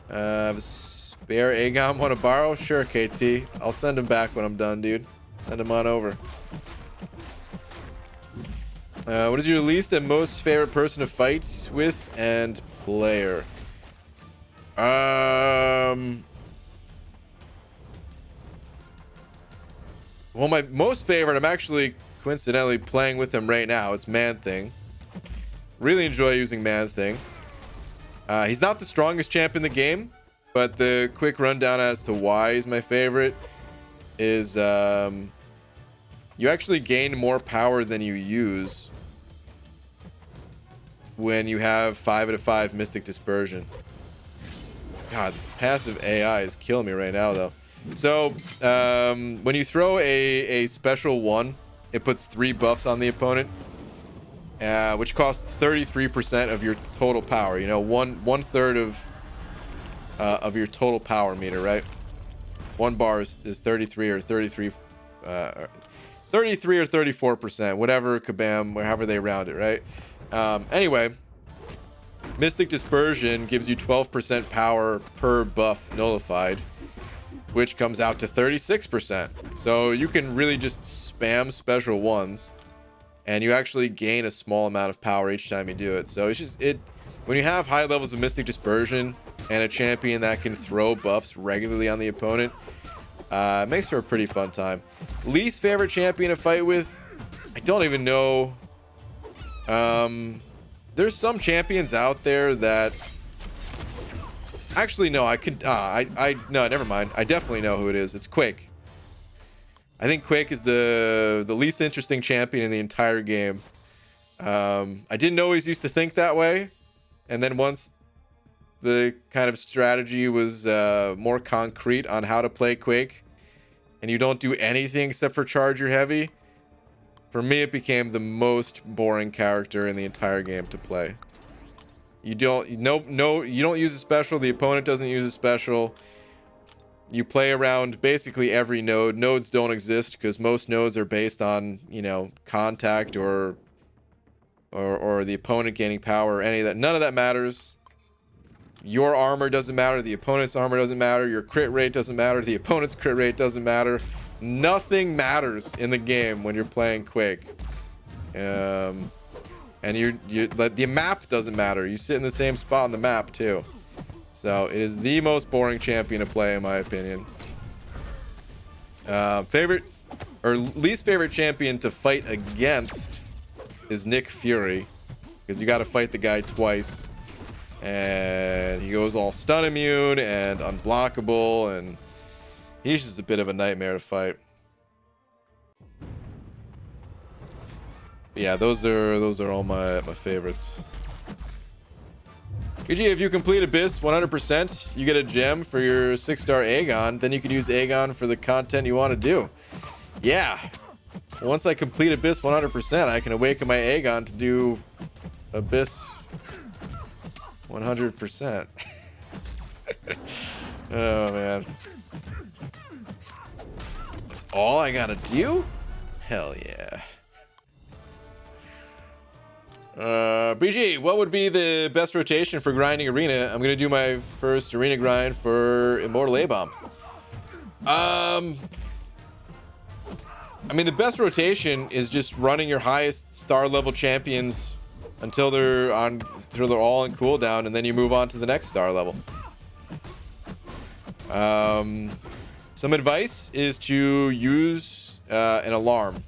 I have a spare Aegon. Want to borrow? Sure, KT. I'll send him back when I'm done, dude. Send him on over. What is your least and most favorite person to fight with and player? Well, my most favorite, I'm actually coincidentally playing with him right now. It's Man-Thing. Really enjoy using Man-Thing. He's not the strongest champ in the game, but the quick rundown as to why he's my favorite is you actually gain more power than you use when you have 5/5 Mystic Dispersion. God, this passive AI is killing me right now, though. So, when you throw a special 1, it puts 3 buffs on the opponent, which costs 33% of your total power. You know, one third of your total power meter, right? 1 bar is 33 or 33 or 34%, whatever, kabam, however they round it, right? Anyway, Mystic Dispersion gives you 12% power per buff nullified, which comes out to 36%. So you can really just spam special 1s, and you actually gain a small amount of power each time you do it. So it's just, when you have high levels of Mystic Dispersion and a champion that can throw buffs regularly on the opponent, it makes for a pretty fun time. Least favorite champion to fight with? I don't even know. There's some champions out there that Actually, no, I could. No, never mind. I definitely know who it is. It's Quake. I think Quake is the least interesting champion in the entire game. I didn't always used to think that way, and then once the kind of strategy was more concrete on how to play Quake, and you don't do anything except for charge your heavy, for me it became the most boring character in the entire game to play. You don't you don't use a special, the opponent doesn't use a special. You play around basically every node. Nodes don't exist because most nodes are based on, you know, contact or the opponent gaining power or any of that. None of that matters. Your armor doesn't matter. The opponent's armor doesn't matter. Your crit rate doesn't matter. The opponent's crit rate doesn't matter. Nothing matters in the game when you're playing Quake. And the map doesn't matter. You sit in the same spot on the map too. So it is the most boring champion to play in my opinion. Favorite or least favorite champion to fight against is Nick Fury, because you got to fight the guy twice, and he goes all stun immune and unblockable, and he's just a bit of a nightmare to fight. But yeah, those are all my favorites. PG, if you complete Abyss 100%, you get a gem for your 6-star Aegon. Then you can use Aegon for the content you want to do. Yeah. Once I complete Abyss 100%, I can awaken my Aegon to do Abyss 100%. Oh, man. That's all I gotta do? Hell yeah. BG, what would be the best rotation for grinding arena? I'm gonna do my first arena grind for Immortal A-Bomb. I mean, the best rotation is just running your highest star level champions until they're all in cooldown, and then you move on to the next star level. Some advice is to use an alarm,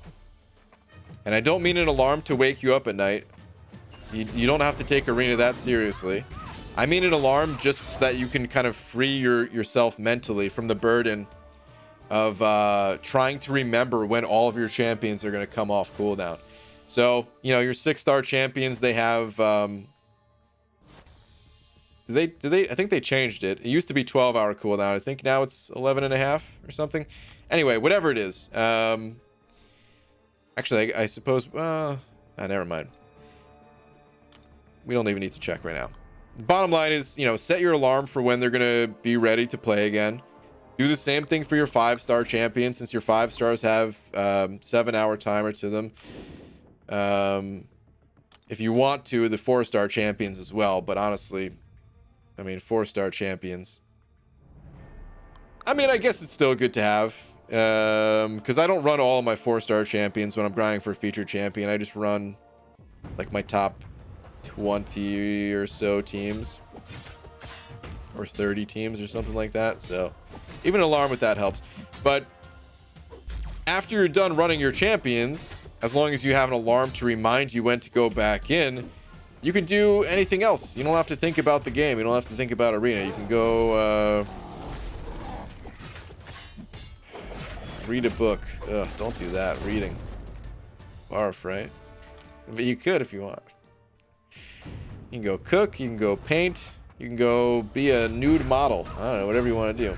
and I don't mean an alarm to wake you up at night. You don't have to take arena that seriously. I mean an alarm just so that you can kind of free yourself mentally from the burden of trying to remember when all of your champions are going to come off cooldown. So, you know, your 6-star champions, they have I think they changed it. It used to be 12-hour cooldown. I think now it's 11.5 or something. Anyway, whatever it is. Actually, I suppose never mind. We don't even need to check right now. Bottom line is, you know, set your alarm for when they're going to be ready to play again. Do the same thing for your 5-star champions, since your 5 stars have 7-hour timer to them. If you want to, the 4-star champions as well. But honestly, I mean, 4-star champions, I mean, I guess it's still good to have. Because I don't run all of my 4-star champions when I'm grinding for a featured champion. I just run like my top 20 or so teams, or 30 teams or something like that. So even an alarm with that helps. But after you're done running your champions, as long as you have an alarm to remind you when to go back in, you can do anything else. You don't have to think about the game. You don't have to think about arena. You can go read a book. Ugh, don't do that. Reading. Barf, right? But you could if you want. You can go cook, you can go paint, you can go be a nude model. I don't know, whatever you want to do.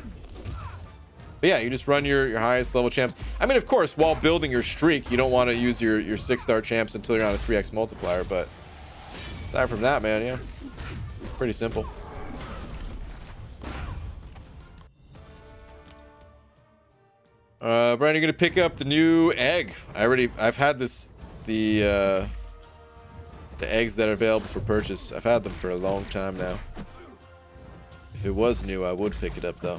But yeah, you just run your highest level champs. I mean, of course, while building your streak, you don't want to use your 6-star champs until you're on a 3x multiplier. But aside from that, man, yeah, it's pretty simple. Brian, you're gonna pick up the new egg. I've had the eggs that are available for purchase. I've had them for a long time now. If it was new, I would pick it up though.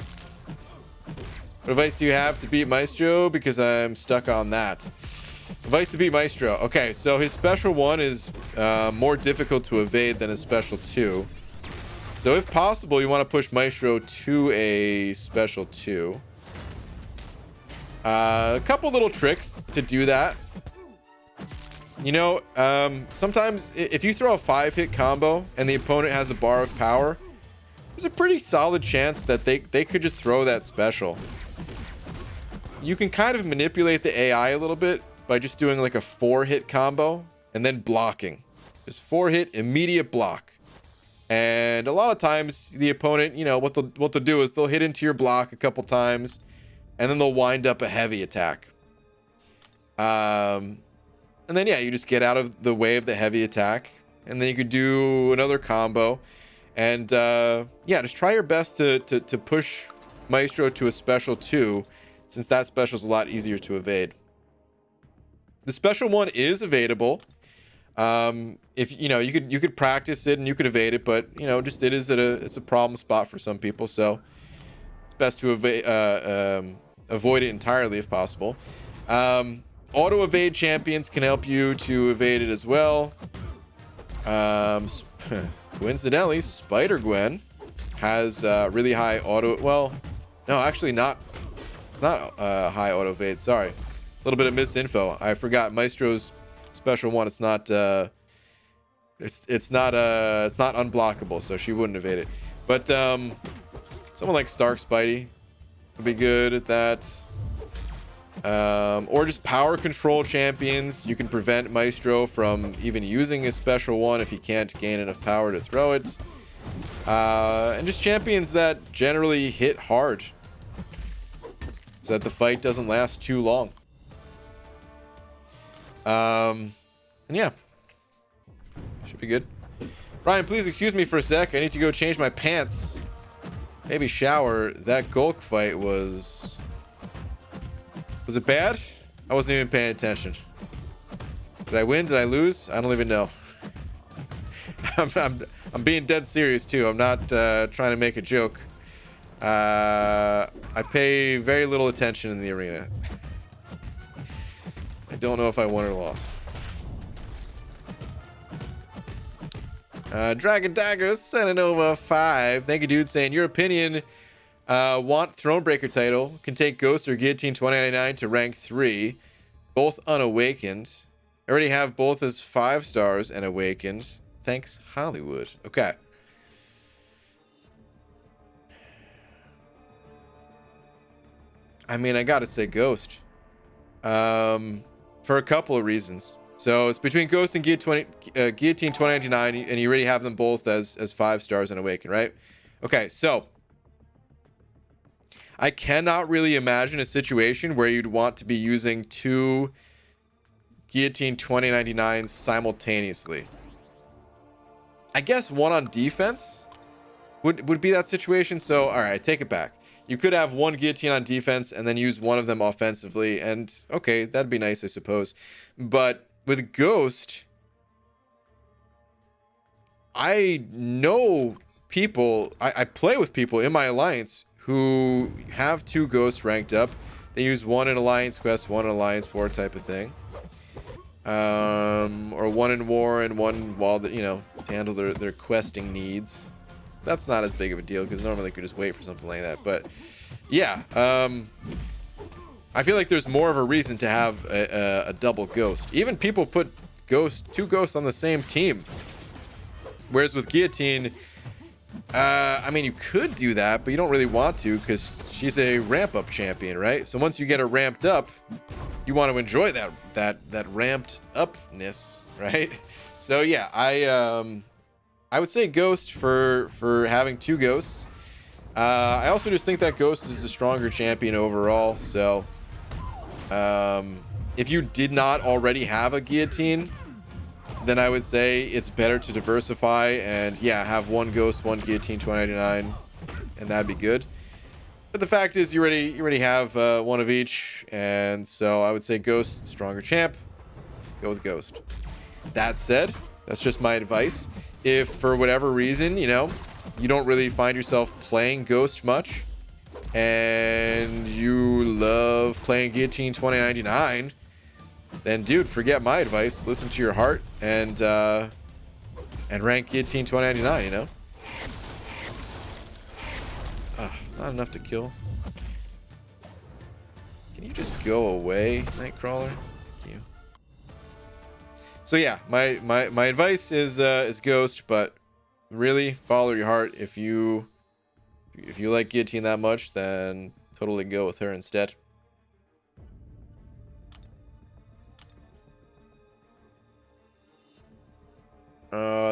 What advice do you have to beat Maestro? Because I'm stuck on that. Advice to beat Maestro. Okay, so his special 1 is more difficult to evade than his special 2. So if possible, you want to push Maestro to a special 2. A couple little tricks to do that. You know, sometimes if you throw a 5-hit combo and the opponent has a bar of power, there's a pretty solid chance that they could just throw that special. You can kind of manipulate the AI a little bit by just doing like a 4-hit combo and then blocking. Just 4-hit immediate block. And a lot of times the opponent, you know, what they'll do is they'll hit into your block a couple times and then they'll wind up a heavy attack. And then yeah, you just get out of the way of the heavy attack, and then you could do another combo. And yeah, just try your best to push Maestro to a special 2, since that special is a lot easier to evade. The special 1 is evadable. If you know, you could practice it and you could evade it, but you know, just it's a problem spot for some people, so it's best to avoid it entirely if possible. Auto evade champions can help you to evade it as well. Coincidentally, Spider-Gwen has really high auto. Well, no, actually not. It's not high auto evade. Sorry, a little bit of misinfo. I forgot Maestro's special 1. It's not. It's not unblockable, so she wouldn't evade it. But someone like Stark Spidey would be good at that. Or just power control champions. You can prevent Maestro from even using his special 1 if he can't gain enough power to throw it. And just champions that generally hit hard, so that the fight doesn't last too long. And yeah, should be good. Ryan, please excuse me for a sec. I need to go change my pants. Maybe shower. That Gulk fight was it bad? I wasn't even paying attention. Did I win? Did I lose? I don't even know. I'm being dead serious too. I'm not trying to make a joke. I pay very little attention in the arena. I don't know if I won or lost. Dragon Dagger sending over 5. Thank you, dude. Saying your opinion. Want Thronebreaker title. Can take Ghost or Guillotine 2099 to rank 3. Both unawakened. I already have both as 5 stars and awakened. Thanks, Hollywood. Okay. I mean, I gotta say Ghost. For a couple of reasons. So it's between Ghost and Guillotine 2099, and you already have them both as 5 stars and awakened, right? Okay, so I cannot really imagine a situation where you'd want to be using 2 Guillotine 2099s simultaneously. I guess 1 on defense would be that situation. So, all right, take it back. You could have 1 Guillotine on defense and then use 1 of them offensively. And okay, that'd be nice, I suppose. But with Ghost, I know people, I play with people in my alliance who have 2 Ghosts ranked up. They use 1 in Alliance Quest, 1 in Alliance War type of thing. Or 1 in War and 1 while, you know, handle their questing needs. That's not as big of a deal because normally they could just wait for something like that. But yeah, I feel like there's more of a reason to have a double Ghost. Even people put 2 Ghosts on the same team. Whereas with Guillotine, I mean, you could do that, but you don't really want to because she's a ramp-up champion, right? So once you get her ramped up, you want to enjoy that ramped upness, right? So yeah, I would say Ghost for having 2 Ghosts. I also just think that Ghost is a stronger champion overall. So if you did not already have a Guillotine, then I would say it's better to diversify and yeah, have 1 Ghost, 1 Guillotine 2099, and that'd be good. But the fact is, you already have 1 of each, and so I would say Ghost, stronger champ. Go with Ghost. That said, that's just my advice. If for whatever reason, you know, you don't really find yourself playing Ghost much, and you love playing Guillotine 2099, then dude, forget my advice. Listen to your heart and rank Guillotine 2099, you know? Not enough to kill. Can you just go away, Nightcrawler? Thank you. So yeah, my advice is Ghost, but really follow your heart. If you If you like Guillotine that much, then totally go with her instead.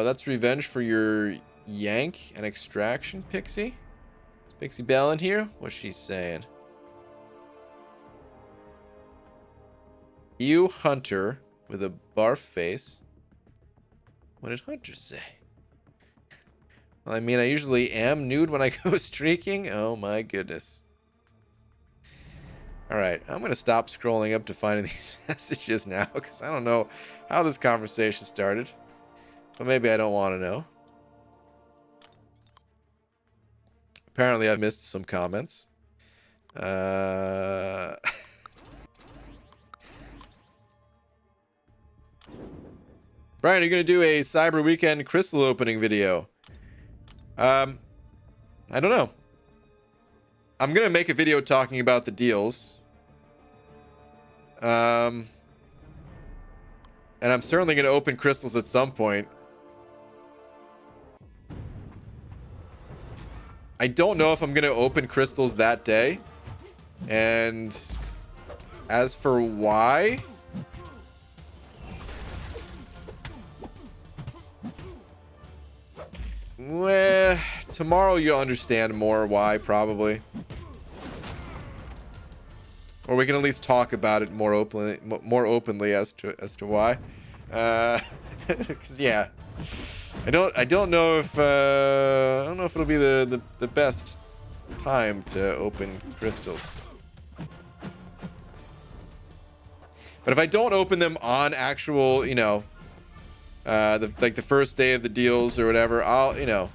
That's revenge for your yank and extraction, Pixie. Is Pixie Bell in here? What's she saying? You Hunter with a barf face. What did Hunter say? Well, I mean, I usually am nude when I go streaking. Oh my goodness. Alright, I'm going to stop scrolling up to finding these messages now, because I don't know how this conversation started. But maybe I don't want to know. Apparently I've missed some comments. Brian, are you going to do a Cyber Weekend crystal opening video? I don't know. I'm going to make a video talking about the deals. And I'm certainly going to open crystals at some point. I don't know if I'm going to open crystals that day. And as for why... well, tomorrow you'll understand more why, probably. Or we can at least talk about it more openly as to why. Because yeah, I don't know if it'll be the best time to open crystals. But if I don't open them on actual, you know, the first day of the deals or whatever, I'll, you know,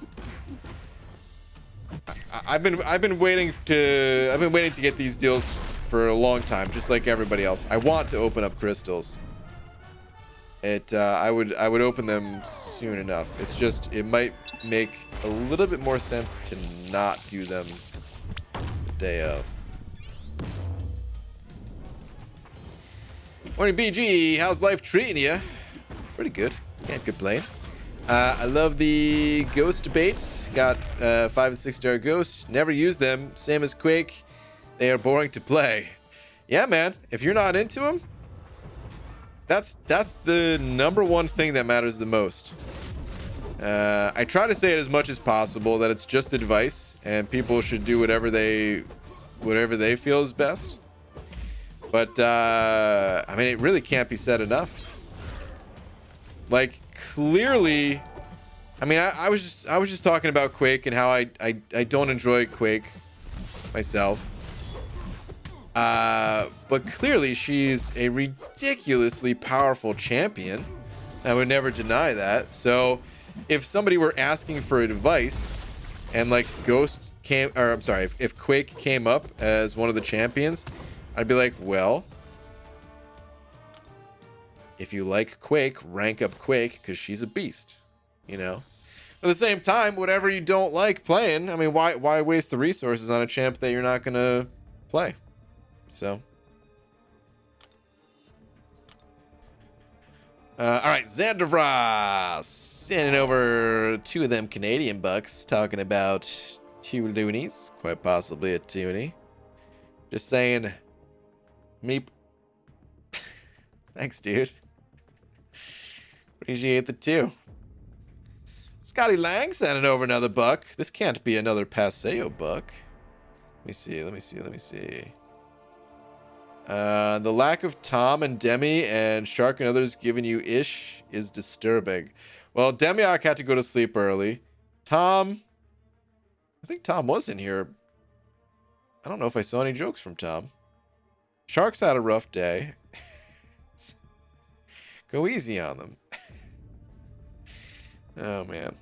I've been waiting to get these deals for a long time, just like everybody else. I want to open up crystals. I would open them soon enough. It's just, it might make a little bit more sense to not do them the day of. Morning, BG. How's life treating you? Pretty good. Can't complain. I love the ghost debates. Got 5 and 6-star ghosts. Never use them. Same as Quake. They are boring to play. Yeah, man. If you're not into them, that's the #1 thing that matters the most. I try to say it as much as possible that it's just advice and people should do whatever they feel is best. But I mean, it really can't be said enough. Like, clearly, I mean, I was just talking about Quake and how I don't enjoy Quake myself. But clearly she's a ridiculously powerful champion. I would never deny that. So if somebody were asking for advice and like if Quake came up as one of the champions, I'd be like, well, if you like Quake, rank up Quake because she's a beast, you know? At the same time, whatever you don't like playing, I mean, why waste the resources on a champ that you're not going to play? So. All right, Xandavras sending over 2 of them Canadian bucks, talking about 2 loonies, quite possibly a toonie. Just saying, meep. Thanks, dude. Appreciate the 2. Scotty Lang sending over another buck. This can't be another Paseo buck. Let me see. The lack of Tom and Demi and Shark and others giving you ish is disturbing. Well, Demiok had to go to sleep early. Tom, I think Tom was in here. I don't know if I saw any jokes from Tom. Shark's had a rough day. Go easy on them. Oh man.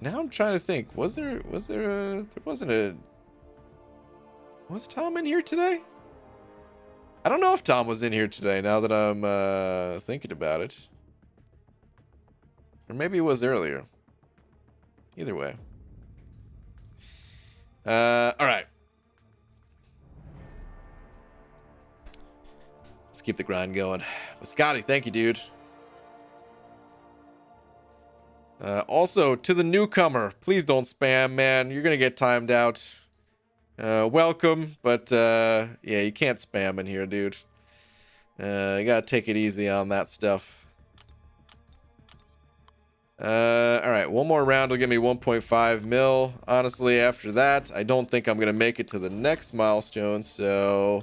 Now I'm trying to think. Was Tom in here today? I don't know if Tom was in here today now that I'm thinking about it. Or maybe it was earlier. Either way. All right. Let's keep the grind going. But Scotty, thank you, dude. Also, to the newcomer, please don't spam, man. You're gonna get timed out. Welcome, but yeah, you can't spam in here, dude. You gotta take it easy on that stuff. Alright, one more round will give me 1.5 mil. Honestly, after that, I don't think I'm gonna make it to the next milestone, so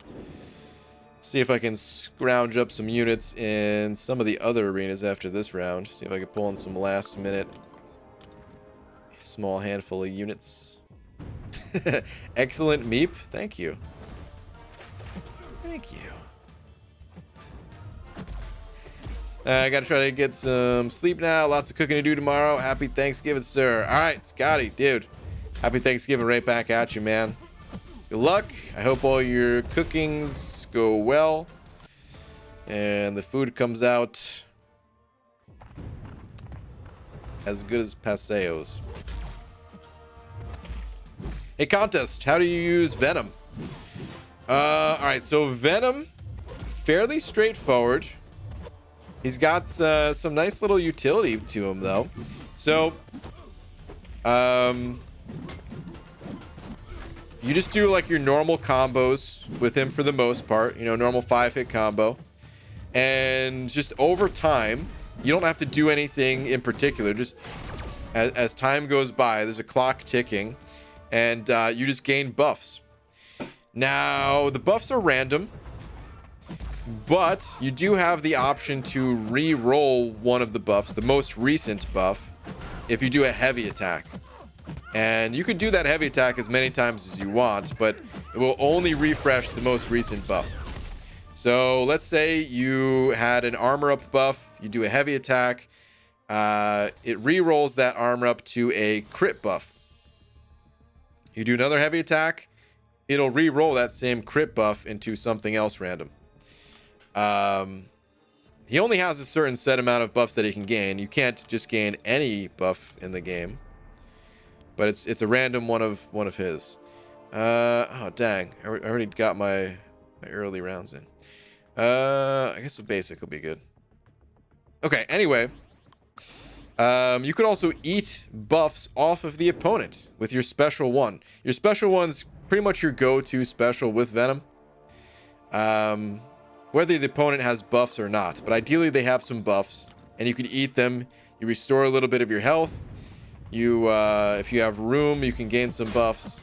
see if I can scrounge up some units in some of the other arenas after this round. See if I can pull in some last minute small handful of units. Excellent meep. Thank you. Thank you. I gotta try to get some sleep now. Lots of cooking to do tomorrow. Happy Thanksgiving, sir. All right, Scotty, dude. Happy Thanksgiving right back at you, man. Good luck. I hope all your cookings go well. And the food comes out as good as Paseos. Hey, Contest, how do you use Venom? Alright, so Venom, fairly straightforward. He's got some nice little utility to him, though. So, you just do like your normal combos with him for the most part. You know, normal 5-hit combo. And just over time, you don't have to do anything in particular. Just as time goes by, there's a clock ticking. And you just gain buffs. Now, the buffs are random. But you do have the option to re-roll one of the buffs, the most recent buff, if you do a heavy attack. And you can do that heavy attack as many times as you want, but it will only refresh the most recent buff. So let's say you had an armor up buff, you do a heavy attack, it re-rolls that armor up to a crit buff. You do another heavy attack, it'll re-roll that same crit buff into something else random. He only has a certain set amount of buffs that he can gain. You can't just gain any buff in the game, but it's a random one of his. Oh dang! I already got my early rounds in. I guess the basic will be good. Okay. Anyway, you could also eat buffs off of the opponent with your special one. Your special one's pretty much your go-to special with Venom. Whether the opponent has buffs or not, but ideally they have some buffs, and you can eat them. You restore a little bit of your health. You, if you have room, you can gain some buffs.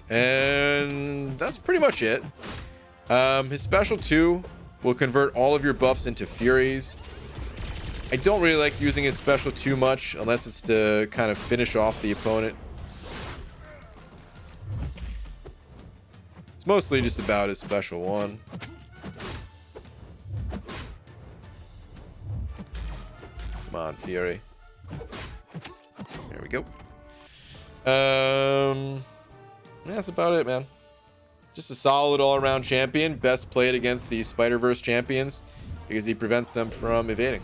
And that's pretty much it. His special 2 will convert all of your buffs into Furies. I don't really like using his special too much, unless it's to kind of finish off the opponent. It's mostly just about his special 1. Come on, Fury. There we go. That's about it, man. Just a solid all-around champion. Best played against the Spider-Verse champions because he prevents them from evading.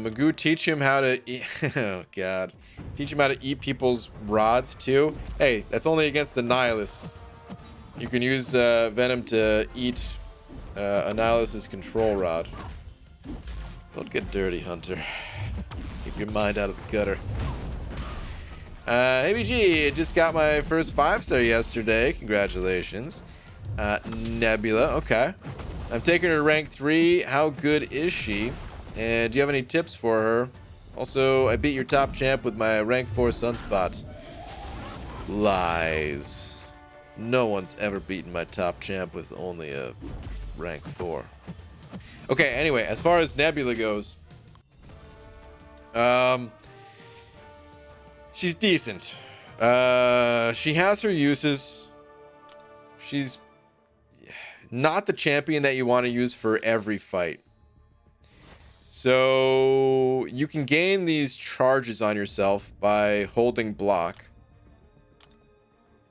Magoo, teach him how to eat. Oh god, teach him how to eat people's rods too. Hey, that's only against the Nihilus. You can use Venom to eat a Nihilus's control rod. Don't get dirty, Hunter. Keep your mind out of the gutter. ABG, just got my first 5-star yesterday. Congratulations. Nebula, okay. I'm taking her to rank 3. How good is she? And do you have any tips for her? Also, I beat your top champ with my rank 4 Sunspot. Lies. No one's ever beaten my top champ with only a rank 4. Okay, anyway, as far as Nebula goes, she's decent. She has her uses. She's not the champion that you want to use for every fight. So you can gain these charges on yourself by holding block.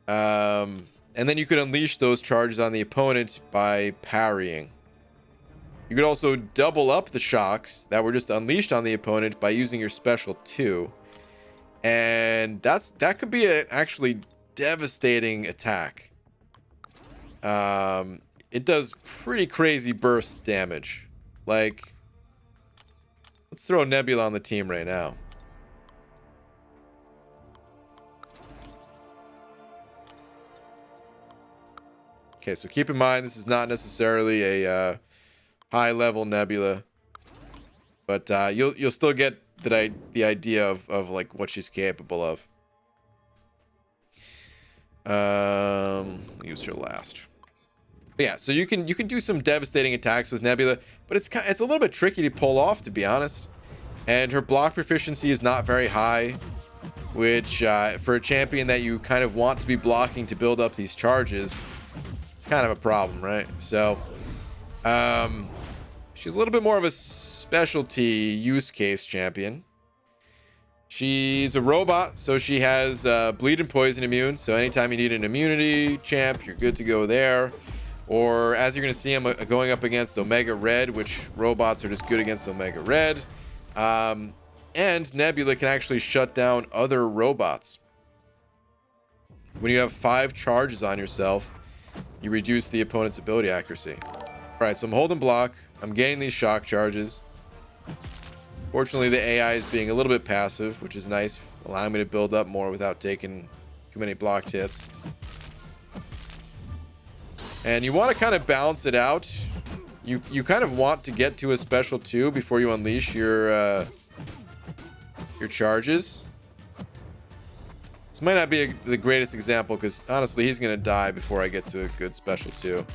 And then you could unleash those charges on the opponent by parrying. You could also double up the shocks that were just unleashed on the opponent by using your special 2. And that could be an actually devastating attack. It does pretty crazy burst damage. Like, let's throw Nebula on the team right now. Okay, so keep in mind this is not necessarily a high level Nebula, but you'll still get the idea of like what she's capable of. Use her last. But yeah, so you can do some devastating attacks with Nebula, but it's a little bit tricky to pull off, to be honest. And her block proficiency is not very high, which for a champion that you kind of want to be blocking to build up these charges, it's kind of a problem, right? So she's a little bit more of a specialty use case champion. She's a robot, so she has bleed and poison immune. So anytime you need an immunity champ, you're good to go there. Or as you're going to see, I'm going up against Omega Red, which robots are just good against Omega Red. And Nebula can actually shut down other robots. When you have 5 charges on yourself, you reduce the opponent's ability accuracy. All right, so I'm holding block. I'm getting these shock charges. Fortunately, the AI is being a little bit passive, which is nice, allowing me to build up more without taking too many blocked hits. And you want to kind of balance it out. You kind of want to get to a special 2 before you unleash your charges. This might not be the greatest example because honestly, he's going to die before I get to a good special 2.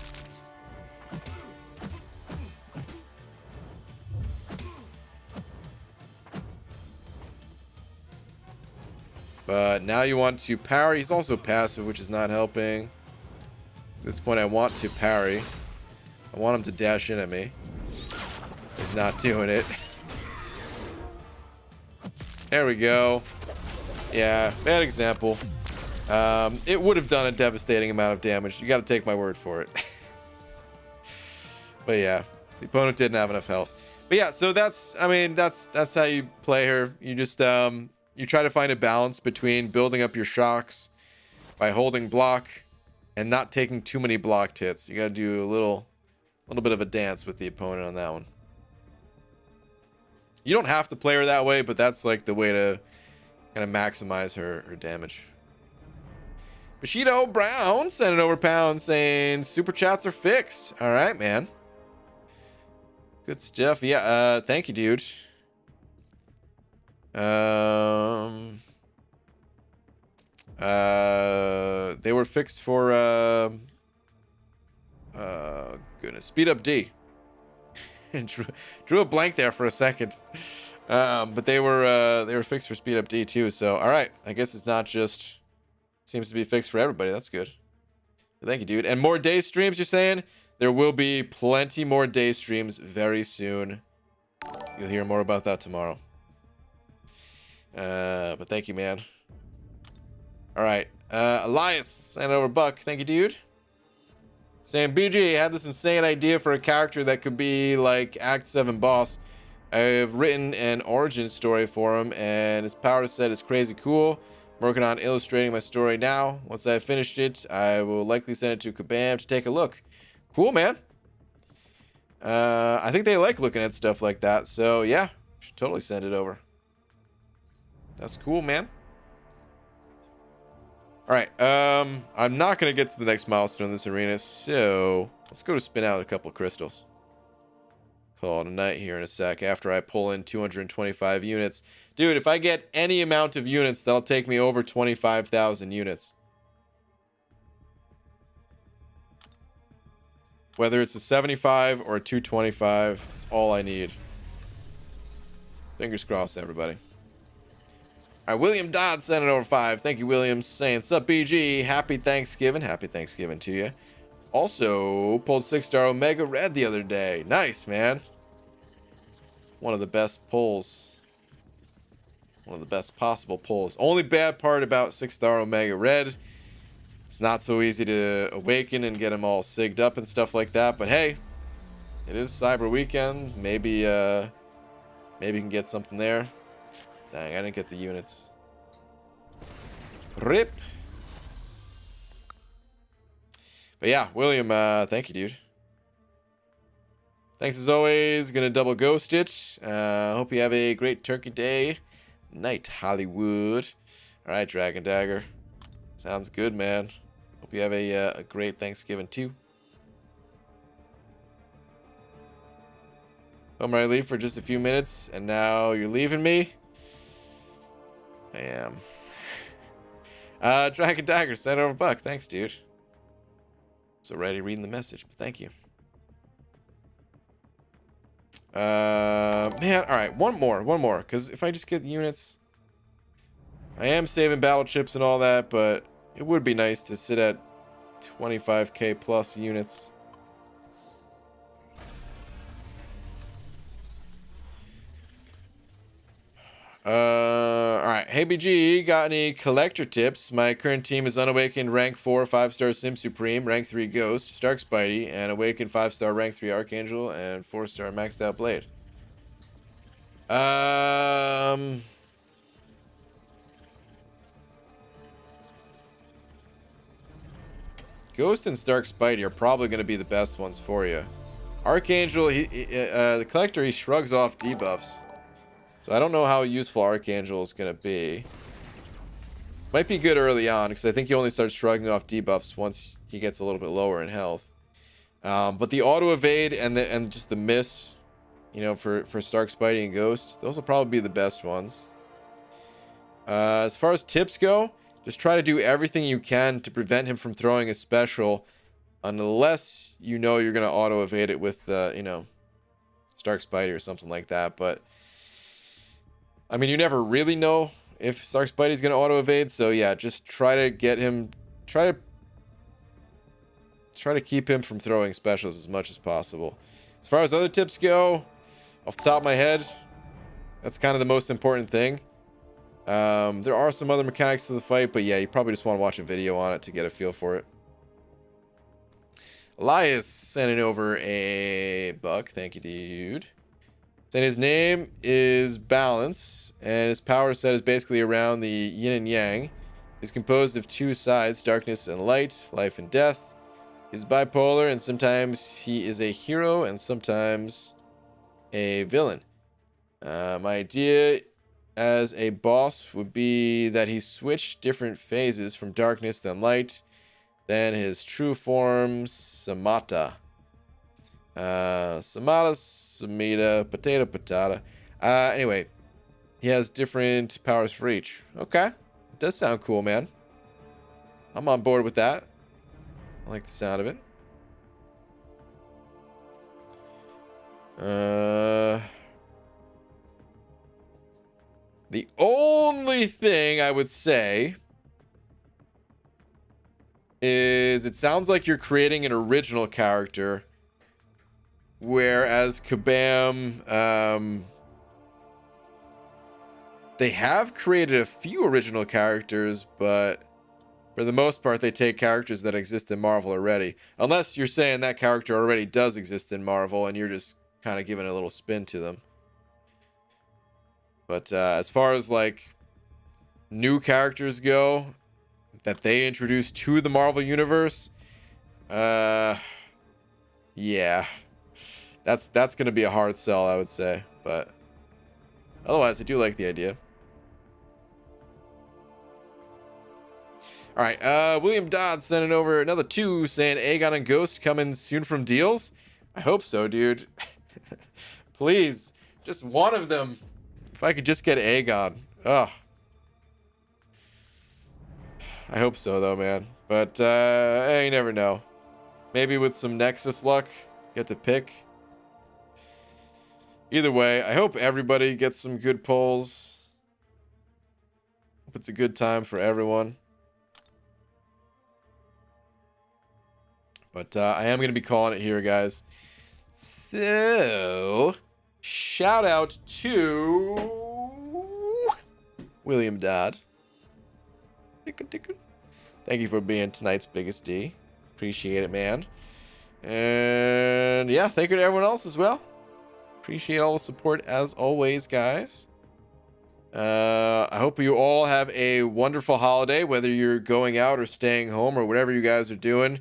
But now you want to parry. He's also passive, which is not helping. At this point, I want to parry. I want him to dash in at me. He's not doing it. There we go. Yeah, bad example. It would have done a devastating amount of damage. You got to take my word for it. But yeah, the opponent didn't have enough health. But yeah, so that's how you play her. You just you try to find a balance between building up your shocks by holding block and not taking too many blocked hits. You got to do a little bit of a dance with the opponent on that one. You don't have to play her that way, but that's like the way to kind of maximize her damage. Bushido Brown sending over pound saying super chats are fixed. All right, man. Good stuff. Yeah, thank you, dude. They were fixed for goodness, speed up D. drew a blank there for a second. But they were fixed for speed up D too. So all right, I guess it's not just seems to be fixed for everybody. That's good. Thank you, dude. And more day streams, you're saying? There will be plenty more day streams very soon. You'll hear more about that tomorrow. But thank you, man. All right, Elias sent over buck. Thank you, dude. Saying BG had this insane idea for a character that could be like Act 7 boss. I've written an origin story for him, and his power set is crazy cool. I'm working on illustrating my story now. Once I've finished it, I will likely send it to Kabam to take a look. Cool, man. I think they like looking at stuff like that, so yeah, should totally send it over. That's cool, man. All right, I'm not gonna get to the next milestone in this arena, so let's go to spin out a couple of crystals. Call it a night here in a sec after I pull in 225 units. Dude, if I get any amount of units, that'll take me over 25,000 units. Whether it's a 75 or a 225, it's all I need. Fingers crossed, everybody. All right, William Dodd sent it over 5. Thank you, William. Saying, sup, BG. Happy Thanksgiving. Happy Thanksgiving to you. Also, pulled 6-star Omega Red the other day. Nice, man. One of the best pulls. One of the best possible pulls. Only bad part about 6-star Omega Red, it's not so easy to awaken and get them all sigged up and stuff like that. But hey, it is Cyber Weekend. Maybe you can get something there. Dang, I didn't get the units. Rip. But yeah, William, thank you, dude. Thanks as always. Gonna double ghost it. Hope you have a great turkey day. Night, Hollywood. Alright, Dragon Dagger. Sounds good, man. Hope you have a great Thanksgiving, too. I'm ready to leave for just a few minutes, and now you're leaving me? I am. Dragon Dagger, send over $1. Thanks, dude. So ready reading the message, but thank you. Man, alright, one more, because if I just get units, I am saving battle chips and all that, but it would be nice to sit at 25k plus units. Alright, hey BG, got any collector tips? My current team is Unawakened rank 4 5-star Sim Supreme, rank 3 Ghost, Stark Spidey, and Awakened 5-star rank 3 Archangel, and 4-star maxed out Blade. Ghost and Stark Spidey are probably going to be the best ones for you. Archangel, the collector, he shrugs off debuffs. So I don't know how useful Archangel is going to be. Might be good early on, because I think he only starts shrugging off debuffs once he gets a little bit lower in health. But the auto evade and just the miss, you know, for Stark, Spidey, and Ghost, those will probably be the best ones. As far as tips go, just try to do everything you can to prevent him from throwing a special, unless you know you're going to auto evade it with, you know, Stark, Spidey or something like that. But I mean, you never really know if Stark Spidey's going to auto-evade, so yeah, just try to get him, try to keep him from throwing specials as much as possible. As far as other tips go, off the top of my head, that's kind of the most important thing. There are some other mechanics to the fight, but yeah, you probably just want to watch a video on it to get a feel for it. Elias sending over $1. Thank you, dude. And his name is Balance, and his power set is basically around the yin and yang. He's composed of 2 sides, darkness and light, life and death. He's bipolar, and sometimes he is a hero, and sometimes a villain. My idea as a boss would be that he switched different phases from darkness then light, then his true form, Samata. Samita, potato, patata. Anyway, he has different powers for each. Okay. It does sound cool, man. I'm on board with that. I like the sound of it. The only thing I would say is it sounds like you're creating an original character, whereas Kabam, they have created a few original characters, but for the most part, they take characters that exist in Marvel already. Unless you're saying that character already does exist in Marvel, and you're just kind of giving a little spin to them. But as far as, like, new characters go that they introduce to the Marvel Universe, yeah. That's going to be a hard sell, I would say. But otherwise, I do like the idea. All right, William Dodd sending over another 2 saying Aegon and Ghost coming soon from deals. I hope so, dude. Please, just one of them. If I could just get Aegon. Ugh. I hope so, though, man. But, hey, you never know. Maybe with some Nexus luck, get to pick. Either way, I hope everybody gets some good pulls. Hope it's a good time for everyone. But I am going to be calling it here, guys. So, shout out to William Dodd. Thank you for being tonight's biggest D. Appreciate it, man. And yeah, thank you to everyone else as well. Appreciate all the support as always, guys. I hope you all have a wonderful holiday, whether you're going out or staying home or whatever you guys are doing.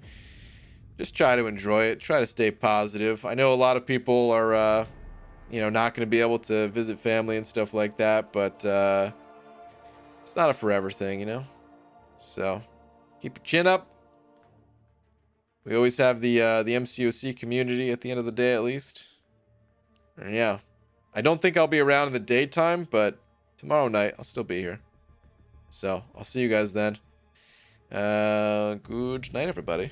Just try to enjoy it. Try to stay positive. I know a lot of people are, not going to be able to visit family and stuff like that, but it's not a forever thing. So keep your chin up. We always have the MCOC community at the end of the day, at least. And yeah, I don't think I'll be around in the daytime, but tomorrow night I'll still be here. So I'll see you guys then. Good night, everybody.